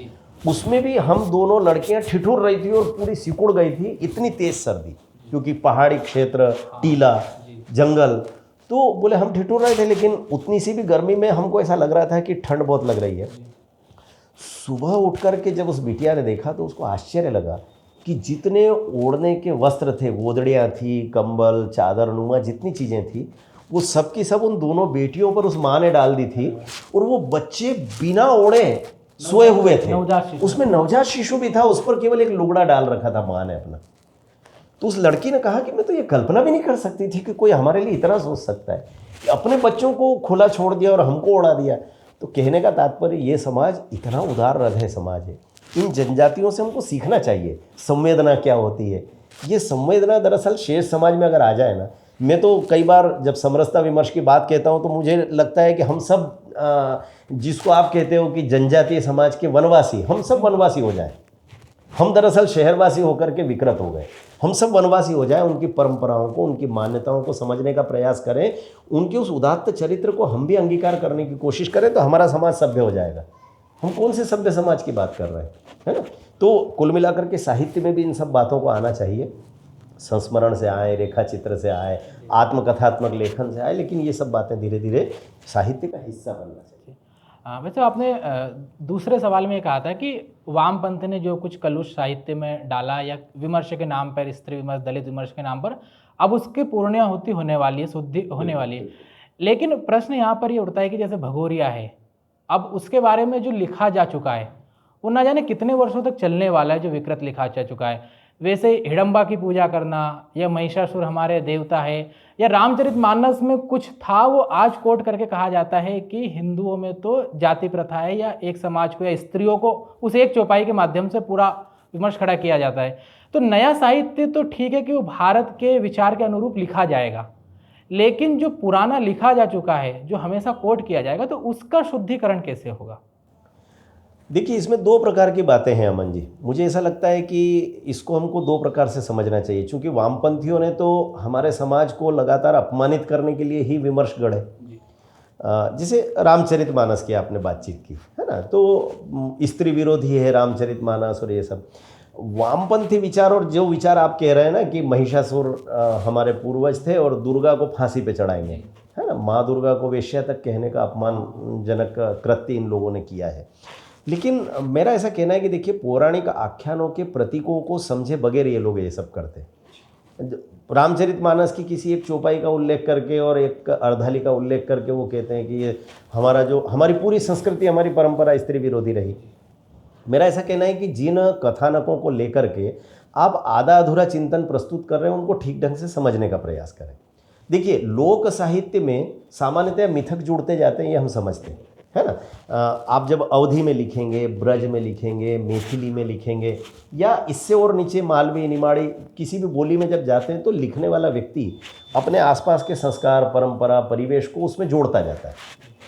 उसमें भी हम दोनों लड़कियां ठिठुर रही थी और पूरी सिकुड़ गई थी, इतनी तेज सर्दी, क्योंकि पहाड़ी क्षेत्र, टीला, जंगल। तो बोले हम ठिठुर रहे थे, लेकिन उतनी सी भी गर्मी में हमको ऐसा लग रहा था कि ठंड बहुत लग रही है। सुबह उठ कर के जब उस बिटिया ने देखा तो उसको आश्चर्य लगा कि जितने ओढ़ने के वस्त्र थे, गोदड़ियाँ थी, कंबल, चादर नुमा जितनी चीज़ें थी, वो सब की सब उन दोनों बेटियों पर उस माँ ने डाल दी थी, और वो बच्चे बिना ओढ़े सोए हुए थे। उसमें नवजात शिशु भी था, उस पर केवल एक लुगड़ा डाल रखा था माँ ने अपना। तो उस लड़की ने कहा कि मैं तो ये कल्पना भी नहीं कर सकती थी कि कोई हमारे लिए इतना सोच सकता है कि अपने बच्चों को खुला छोड़ दिया और हमको उड़ा दिया। तो कहने का तात्पर्य, ये समाज इतना उदार हृदय समाज है। इन जनजातियों से हमको सीखना चाहिए संवेदना क्या होती है। ये संवेदना दरअसल शेष समाज में अगर आ जाए ना, मैं तो कई बार जब समरसता विमर्श की बात कहता हूँ तो मुझे लगता है कि हम सब जिसको आप कहते हो कि जनजातीय समाज के वनवासी, हम सब वनवासी हो जाए। हम दरअसल शहरवासी होकर के विकृत हो गए। हम सब वनवासी हो जाए, उनकी परंपराओं को, उनकी मान्यताओं को समझने का प्रयास करें, उनके उस उदात्त चरित्र को हम भी अंगीकार करने की कोशिश करें, तो हमारा समाज सभ्य हो जाएगा। हम कौन से सभ्य समाज की बात कर रहे हैं, है ना। तो कुल मिलाकर के साहित्य में भी इन सब बातों को आना चाहिए। संस्मरण से आए, रेखा चित्र से आए, आत्मकथात्मक लेखन से आए, लेकिन ये सब बातें धीरे धीरे साहित्य का हिस्सा बनना चाहिए। वैसे आपने दूसरे सवाल में कहा था कि वामपंथ ने जो कुछ कलुष साहित्य में डाला, या विमर्श के नाम पर, स्त्री विमर्श, दलित विमर्श के नाम पर, अब उसकी पूर्णाहुति होने वाली है, शुद्धि होने वाली है। लेकिन प्रश्न यहाँ पर ये उठता है कि जैसे भगोरिया है, अब उसके बारे में जो लिखा जा चुका है वो ना जाने कितने वर्षों तक चलने वाला है, जो विकृत लिखा जा चुका है। वैसे हिडम्बा की पूजा करना, या महिषासुर हमारे देवता है, या रामचरितमानस में कुछ था, वो आज कोट करके कहा जाता है कि हिंदुओं में तो जाति प्रथा है, या एक समाज को या स्त्रियों को उस एक चौपाई के माध्यम से पूरा विमर्श खड़ा किया जाता है। तो नया साहित्य तो ठीक है कि वो भारत के विचार के अनुरूप लिखा जाएगा, लेकिन जो पुराना लिखा जा चुका है, जो हमेशा कोट किया जाएगा, तो उसका शुद्धिकरण कैसे होगा? देखिए, इसमें दो प्रकार की बातें हैं अमन जी। मुझे ऐसा लगता है कि इसको हमको दो प्रकार से समझना चाहिए, क्योंकि वामपंथियों ने तो हमारे समाज को लगातार अपमानित करने के लिए ही विमर्श गढ़े। जैसे रामचरितमानस की आपने बातचीत की है ना, तो स्त्री विरोधी है रामचरितमानस और ये सब वामपंथी विचार। और जो विचार आप कह रहे हैं ना कि महिषासुर हमारे पूर्वज थे और दुर्गा को फांसी पे चढ़ाएंगे, है ना, माँ दुर्गा को वेश्या तक कहने का अपमानजनक कृत्य इन लोगों ने किया है। लेकिन मेरा ऐसा कहना है कि देखिए, पौराणिक आख्यानों के प्रतीकों को समझे बगैर ये लोग ये सब करते हैं। रामचरितमानस की किसी एक चौपाई का उल्लेख करके और एक अर्धाली का उल्लेख करके वो कहते हैं कि ये हमारी पूरी संस्कृति, हमारी परंपरा स्त्री विरोधी रही। मेरा ऐसा कहना है कि जिन कथानकों को लेकर के आप आधा अधूरा चिंतन प्रस्तुत कर रहे हैं, उनको ठीक ढंग से समझने का प्रयास करें। देखिए, लोक साहित्य में सामान्यतः मिथक जुड़ते जाते हैं, ये हम समझते हैं, है ना। आप जब अवधी में लिखेंगे, ब्रज में लिखेंगे, मैथिली में लिखेंगे, या इससे और नीचे मालवी, निमाड़ी, किसी भी बोली में जब जाते हैं तो लिखने वाला व्यक्ति अपने आसपास के संस्कार, परंपरा, परिवेश को उसमें जोड़ता जाता है।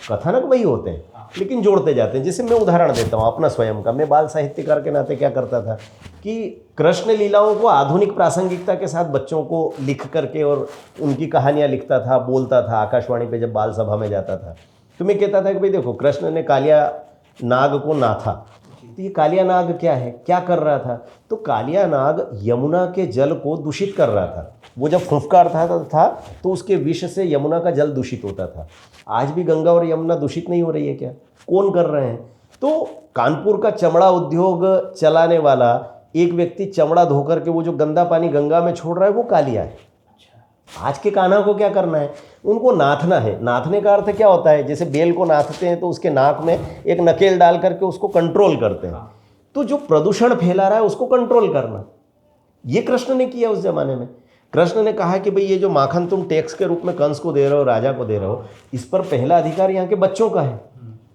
कथानक वही होते हैं लेकिन जोड़ते जाते हैं। जैसे मैं उदाहरण देता हूँ अपना स्वयं का। मैं बाल साहित्यकार के नाते क्या करता था कि कृष्ण लीलाओं को आधुनिक प्रासंगिकता के साथ बच्चों को लिख करके और उनकी कहानियाँ लिखता था, बोलता था। आकाशवाणी पे जब बाल सभा में जाता था तो मैं कहता था कि भाई देखो, कृष्ण ने कालिया नाग को नाथा, तो ये कालिया नाग क्या है, क्या कर रहा था? तो कालिया नाग यमुना के जल को दूषित कर रहा था। वो जब फुफकारता था तो उसके विष से यमुना का जल दूषित होता था। आज भी गंगा और यमुना दूषित नहीं हो रही है क्या? कौन कर रहे हैं? तो कानपुर का चमड़ा उद्योग चलाने वाला एक व्यक्ति चमड़ा धोकर के वो जो गंदा पानी गंगा में छोड़ रहा है, वो कालिया है। आज के कान्हा को क्या करना है? उनको नाथना है। नाथने का अर्थ क्या होता है? जैसे बेल को नाथते हैं तो उसके नाक में एक नकेल डाल करके उसको कंट्रोल करते हैं। तो जो प्रदूषण फैला रहा है उसको कंट्रोल करना, ये कृष्ण ने किया उस जमाने में। कृष्ण ने कहा कि भाई ये जो माखन तुम टैक्स के रूप में कंस को दे रहे हो, राजा को दे रहे हो, इस पर पहला अधिकार यहाँ के बच्चों का है।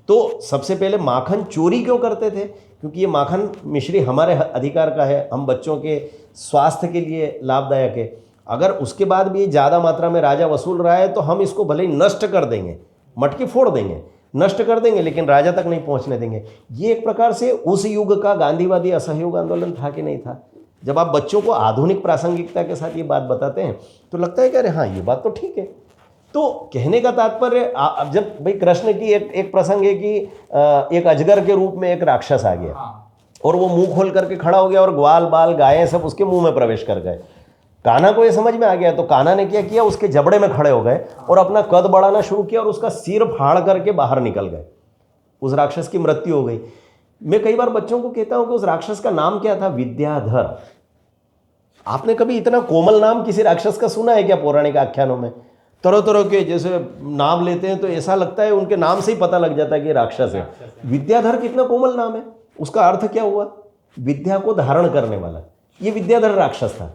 तो सबसे पहले माखन चोरी क्यों करते थे? क्योंकि ये माखन मिश्री हमारे अधिकार का है, हम बच्चों के स्वास्थ्य के लिए लाभदायक है। अगर उसके बाद भी ज़्यादा मात्रा में राजा वसूल रहा है तो हम इसको भले ही नष्ट कर देंगे, मटकी फोड़ देंगे, नष्ट कर देंगे, लेकिन राजा तक नहीं पहुंचने देंगे। ये एक प्रकार से उस युग का गांधीवादी असहयोग आंदोलन था कि नहीं था? जब आप बच्चों को आधुनिक प्रासंगिकता के साथ ये बात बताते हैं तो लगता है कि अरे हाँ, ये बात तो ठीक है। तो कहने का तात्पर्य, जब भाई कृष्ण की एक प्रसंग है कि एक अजगर के रूप में एक राक्षस आ गया और वो मुंह खोल करके खड़ा हो गया और ग्वाल बाल गायें सब उसके मुंह में प्रवेश कर गए। कान्हा को ये समझ में आ गया तो कान्हा ने क्या किया, उसके जबड़े में खड़े हो गए और अपना कद बढ़ाना शुरू किया और उसका सिर फाड़ करके बाहर निकल गए। उस राक्षस की मृत्यु हो गई। मैं कई बार बच्चों को कहता हूं कि उस राक्षस का नाम क्या था? विद्याधर। आपने कभी इतना कोमल नाम किसी राक्षस का सुना है क्या पौराणिक आख्यानों में? तरह तरह के जैसे नाम लेते हैं तो ऐसा लगता है उनके नाम से ही पता लग जाता है कि राक्षस है। विद्याधर कितना कोमल नाम है। उसका अर्थ क्या हुआ? विद्या को धारण करने वाला। ये विद्याधर राक्षस था।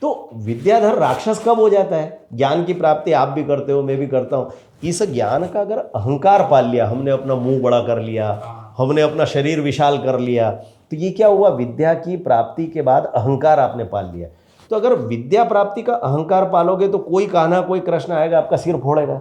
तो विद्याधर राक्षस कब हो जाता है? ज्ञान की प्राप्ति आप भी करते हो, मैं भी करता हूँ। इस ज्ञान का अगर अहंकार पाल लिया, हमने अपना मुंह बड़ा कर लिया, हमने अपना शरीर विशाल कर लिया, तो ये क्या हुआ? विद्या की प्राप्ति के बाद अहंकार आपने पाल लिया। तो अगर विद्या प्राप्ति का अहंकार पालोगे तो कोई कान्हा, कोई कृष्ण आएगा, आपका सिर फोड़ेगा।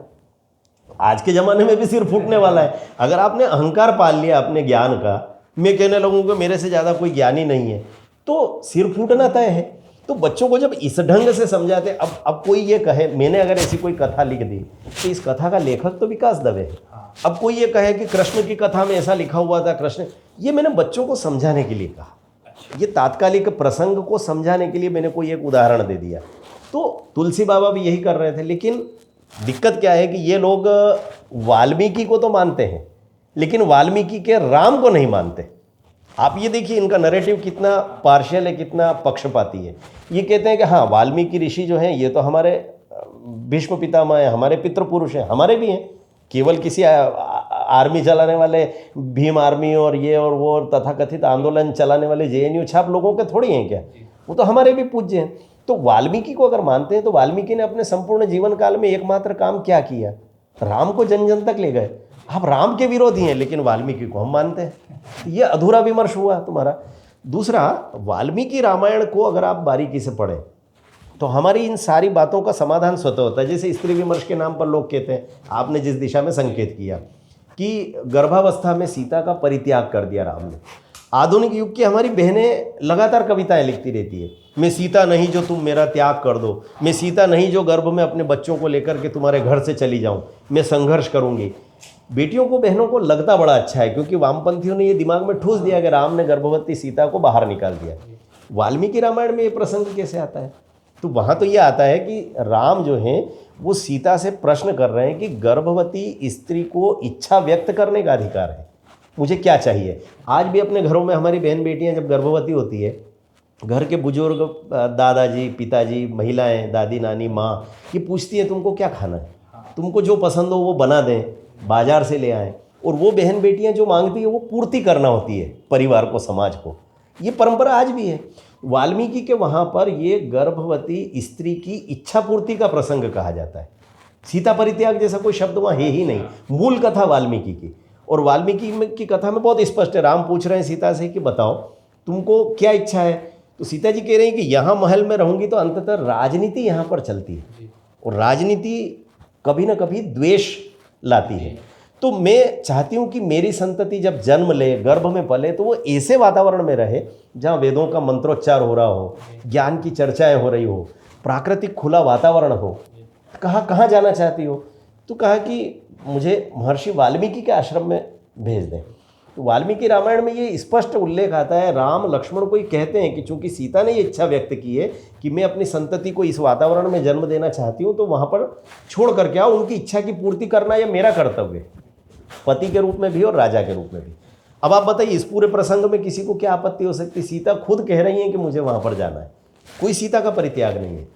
आज के ज़माने में भी सिर फूटने वाला है। अगर आपने अहंकार पाल लिया अपने ज्ञान का, मैं कहने लगूँगा मेरे से ज़्यादा कोई ज्ञानी नहीं है, तो सिर फूटना तय है। तो बच्चों को जब इस ढंग से समझाते, अब कोई ये कहे, मैंने अगर ऐसी कोई कथा लिख दी तो इस कथा का लेखक तो विकास दवे है। अब कोई ये कहे कि कृष्ण की कथा में ऐसा लिखा हुआ था, कृष्ण, ये मैंने बच्चों को समझाने के लिए कहा। ये तात्कालिक प्रसंग को समझाने के लिए मैंने कोई एक उदाहरण दे दिया। तो तुलसी बाबा भी यही कर रहे थे। लेकिन दिक्कत क्या है कि ये लोग वाल्मीकि को तो मानते हैं लेकिन वाल्मीकि के राम को नहीं मानते। आप ये देखिए इनका नैरेटिव कितना पार्शियल है, कितना पक्षपाती है। ये कहते हैं कि हाँ, वाल्मीकि ऋषि जो हैं ये तो हमारे भीष्म पितामह हैं, हमारे पितृपुरुष हैं, हमारे भी हैं। केवल किसी आर्मी चलाने वाले भीम आर्मी और ये और वो तथाकथित आंदोलन चलाने वाले जेएनयू छाप लोगों के थोड़ी हैं क्या? वो तो हमारे भी पूज्य हैं। तो वाल्मीकि को अगर मानते हैं तो वाल्मीकि ने अपने संपूर्ण जीवन काल में एकमात्र काम क्या किया? राम को जन जन तक ले गए। आप राम के विरोधी हैं लेकिन वाल्मीकि को हम मानते हैं। ये अधूरा विमर्श हुआ तुम्हारा। दूसरा, वाल्मीकि रामायण को अगर आप बारीकी से पढ़ें तो हमारी इन सारी बातों का समाधान स्वतः होता है। जैसे स्त्री विमर्श के नाम पर लोग कहते हैं, आपने जिस दिशा में संकेत किया, कि गर्भावस्था में सीता का परित्याग कर दिया राम ने। आधुनिक युग की हमारी बहनें लगातार कविताएं लिखती रहती है, मैं सीता नहीं जो तुम मेरा त्याग कर दो, मैं सीता नहीं जो गर्भ में अपने बच्चों को लेकर के तुम्हारे घर से चली जाऊं, मैं संघर्ष करूंगी। बेटियों को बहनों को लगता बड़ा अच्छा है, क्योंकि वामपंथियों ने ये दिमाग में ठूस दिया कि राम ने गर्भवती सीता को बाहर निकाल दिया। वाल्मीकि रामायण में ये प्रसंग कैसे आता है? तो वहाँ तो ये आता है कि राम जो हैं वो सीता से प्रश्न कर रहे हैं कि गर्भवती स्त्री को इच्छा व्यक्त करने का अधिकार है, मुझे क्या चाहिए। आज भी अपने घरों में हमारी बहन बेटियां जब गर्भवती होती है, घर के बुजुर्ग दादाजी पिताजी महिलाएं दादी नानी माँ ये पूछती है तुमको क्या खाना है, तुमको जो पसंद हो वो बना दें, बाजार से ले आएँ। और वो बहन बेटियां जो मांगती है वो पूर्ति करना होती है परिवार को, समाज को। ये परंपरा आज भी है। वाल्मीकि के वहाँ पर ये गर्भवती स्त्री की इच्छा पूर्ति का प्रसंग कहा जाता है। सीता परित्याग जैसा कोई शब्द वहाँ है ही नहीं। मूल कथा वाल्मीकि की, और वाल्मीकि की कथा में बहुत स्पष्ट है। राम पूछ रहे हैं सीता से कि बताओ तुमको क्या इच्छा है, तो सीता जी कह रही हैं कि यहाँ महल में रहूँगी तो अंततः राजनीति यहाँ पर चलती है, और राजनीति कभी ना कभी द्वेष लाती है। तो मैं चाहती हूँ कि मेरी संतति जब जन्म ले, गर्भ में पले, तो वो ऐसे वातावरण में रहे जहाँ वेदों का मंत्रोच्चार हो रहा हो, ज्ञान की चर्चाएं हो रही हो, प्राकृतिक खुला वातावरण हो। कहाँ जाना चाहती हो? तो कहा कि मुझे महर्षि वाल्मीकि के आश्रम में भेज दें। तो वाल्मीकि रामायण में ये स्पष्ट उल्लेख आता है, राम लक्ष्मण को ही कहते हैं कि चूंकि सीता ने ये इच्छा व्यक्त की है कि मैं अपनी संतति को इस वातावरण में जन्म देना चाहती हूँ, तो वहाँ पर छोड़ करके आओ, उनकी इच्छा की पूर्ति करना यह मेरा कर्तव्य है, पति के रूप में भी और राजा के रूप में भी। अब आप बताइए इस पूरे प्रसंग में किसी को क्या आपत्ति हो सकती? सीता खुद कह रही हैं कि मुझे वहाँ पर जाना है, कोई सीता का परित्याग नहीं है।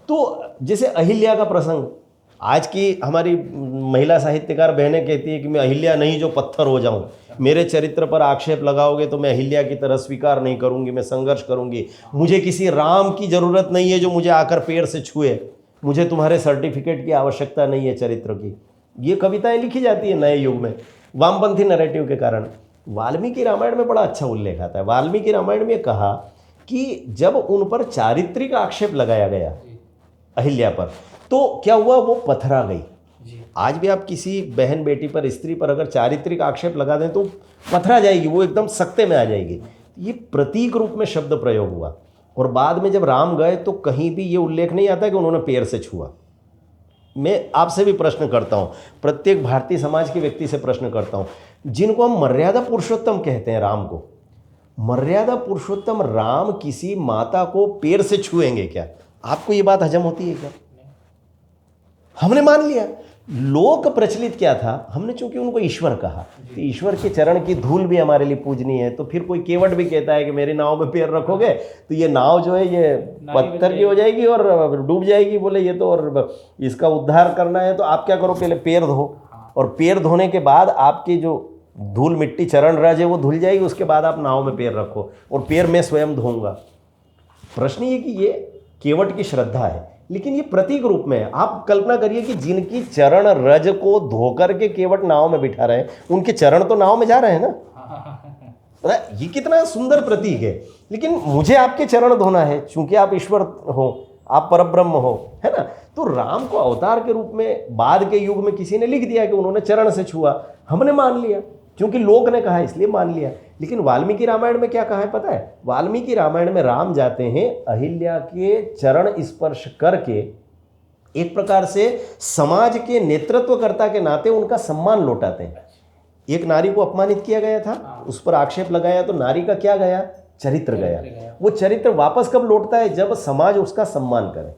तो जैसे अहिल्या का प्रसंग, आज की हमारी महिला साहित्यकार बहनें कहती है कि मैं अहिल्या नहीं जो पत्थर हो जाऊं, मेरे चरित्र पर आक्षेप लगाओगे तो मैं अहिल्या की तरह स्वीकार नहीं करूंगी, मैं संघर्ष करूंगी, मुझे किसी राम की ज़रूरत नहीं है जो मुझे आकर पैर से छुए, मुझे तुम्हारे सर्टिफिकेट की आवश्यकता नहीं है चरित्र की। ये कविताएं लिखी जाती है नए युग में वामपंथी नैरेटिव के कारण। वाल्मीकि रामायण में बड़ा अच्छा उल्लेख आता है। वाल्मीकि रामायण में कहा कि जब उन पर चारित्रिक आक्षेप लगाया गया अहिल्या पर, तो क्या हुआ, वो पथरा गई। आज भी आप किसी बहन बेटी पर, स्त्री पर अगर चारित्रिक आक्षेप लगा दें तो पथरा जाएगी, वो एकदम सख्ते में आ जाएगी। ये प्रतीक रूप में शब्द प्रयोग हुआ। और बाद में जब राम गए तो कहीं भी ये उल्लेख नहीं आता कि उन्होंने पैर से छुआ। मैं आपसे भी प्रश्न करता हूँ, प्रत्येक भारतीय समाज के व्यक्ति से प्रश्न करता हूँ, जिनको हम मर्यादा पुरुषोत्तम कहते हैं राम को, मर्यादा पुरुषोत्तम राम किसी माता को पैर से छुएंगे क्या? आपको ये बात हजम होती है क्या? हमने मान लिया। लोक प्रचलित क्या था, हमने चूंकि उनको ईश्वर कहा, तो ईश्वर के चरण की धूल भी हमारे लिए पूजनीय है। तो फिर कोई केवट भी कहता है कि मेरी नाव में पैर रखोगे तो ये नाव जो है ये पत्थर की हो जाएगी और डूब जाएगी। बोले ये तो, और इसका उद्धार करना है तो आप क्या करो, पहले पैर धो, और पैर धोने के बाद आपकी जो धूल मिट्टी चरण रज है वो धुल जाएगी, उसके बाद आप नाव में पैर रखो, और पैर मैं स्वयं धोऊंगा। प्रश्न ये कि ये केवट की श्रद्धा है, लेकिन ये प्रतीक रूप में है। आप कल्पना करिए कि जिनकी चरण रज को धोकर के केवट नाव में बिठा रहे हैं, उनके चरण तो नाव में जा रहे हैं ना। ये कितना सुंदर प्रतीक है। लेकिन मुझे आपके चरण धोना है, चूंकि आप ईश्वर हो, आप परब्रह्म हो, है ना। तो राम को अवतार के रूप में बाद के युग में किसी ने लिख दिया कि उन्होंने चरण से छुआ, हमने मान लिया, क्योंकि लोक ने कहा इसलिए मान लिया। लेकिन वाल्मीकि रामायण में क्या कहा है पता है? वाल्मीकि रामायण में राम जाते हैं अहिल्या के चरण स्पर्श करके, एक प्रकार से समाज के नेतृत्वकर्ता के नाते उनका सम्मान लौटाते हैं। एक नारी को अपमानित किया गया था, उस पर आक्षेप लगाया, तो नारी का क्या गया? चरित्र गया। वो चरित्र वापस कब लौटता है? जब समाज उसका सम्मान करे,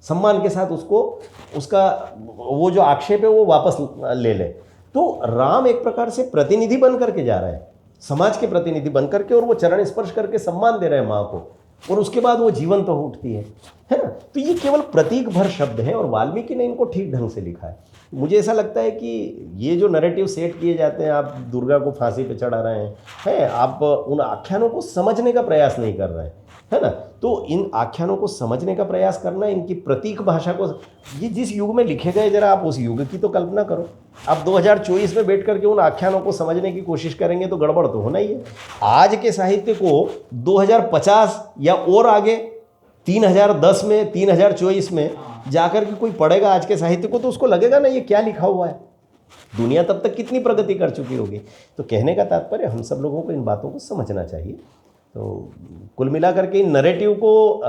सम्मान के साथ उसको, उसका वो जो आक्षेप है वो वापस ले ले। तो राम एक प्रकार से प्रतिनिधि बन करके जा रहे हैं, समाज के प्रतिनिधि बन करके, और वो चरण स्पर्श करके सम्मान दे रहे हैं माँ को, और उसके बाद वो जीवंत हो उठती है ना। तो ये केवल प्रतीक भर शब्द हैं, और वाल्मीकि ने इनको ठीक ढंग से लिखा है। मुझे ऐसा लगता है कि ये जो नैरेटिव सेट किए जाते हैं, आप दुर्गा को फांसी पे चढ़ा रहे हैं, आप उन आख्यानों को समझने का प्रयास नहीं कर रहे हैं, है ना। तो इन आख्यानों को समझने का प्रयास करना, इनकी प्रतीक भाषा को, ये जिस युग में लिखे गए, जरा आप उस युग की तो कल्पना करो। आप 2024 में बैठ करके उन आख्यानों को समझने की कोशिश करेंगे तो गड़बड़ तो होना ही है। आज के साहित्य को 2050 या और आगे 3010 में, 3024 में जाकर के कोई पढ़ेगा आज के साहित्य को, तो उसको लगेगा ना ये क्या लिखा हुआ है, दुनिया तब तक कितनी प्रगति कर चुकी होगी। तो कहने का तात्पर्य हम सब लोगों को इन बातों को समझना चाहिए। तो कुल मिलाकर के इन नैरेटिव को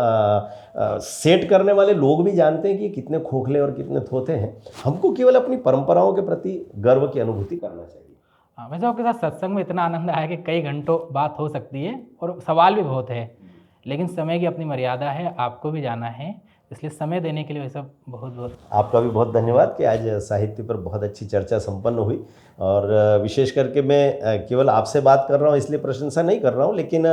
सेट करने वाले लोग भी जानते हैं कि ये कितने खोखले और कितने थोथे हैं। हमको केवल अपनी परंपराओं के प्रति गर्व की अनुभूति करना चाहिए। वैसे आपके साथ सत्संग में इतना आनंद आया कि कई घंटों बात हो सकती है और सवाल भी बहुत है, लेकिन समय की अपनी मर्यादा है, आपको भी जाना है, इसलिए समय देने के लिए वैसे बहुत बहुत आपका भी बहुत धन्यवाद कि आज साहित्य पर बहुत अच्छी चर्चा संपन्न हुई। और विशेष करके मैं केवल आपसे बात कर रहा हूँ इसलिए प्रशंसा नहीं कर रहा हूँ, लेकिन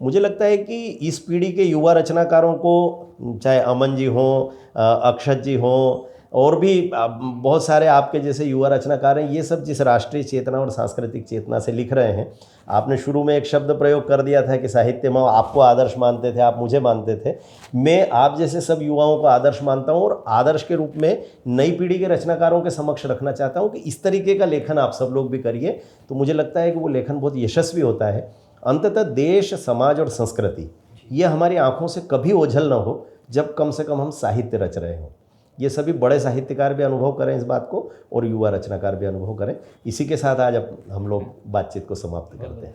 मुझे लगता है कि इस पीढ़ी के युवा रचनाकारों को, चाहे अमन जी हों, अक्षत जी हों, और भी बहुत सारे आपके जैसे युवा रचनाकार हैं, ये सब जिस राष्ट्रीय चेतना और सांस्कृतिक चेतना से लिख रहे हैं। आपने शुरू में एक शब्द प्रयोग कर दिया था कि साहित्य में आपको आदर्श मानते थे, आप मुझे मानते थे। मैं आप जैसे सब युवाओं को आदर्श मानता हूँ और आदर्श के रूप में नई पीढ़ी के रचनाकारों के समक्ष रखना चाहता हूँ कि इस तरीके का लेखन आप सब लोग भी करिए, तो मुझे लगता है कि वो लेखन बहुत यशस्वी होता है। अंततः देश, समाज और संस्कृति ये हमारी आँखों से कभी ओझल ना हो जब कम से कम हम साहित्य रच रहे हों। ये सभी बड़े साहित्यकार भी अनुभव करें इस बात को, और युवा रचनाकार भी अनुभव करें। इसी के साथ आज हम लोग बातचीत को समाप्त करते हैं।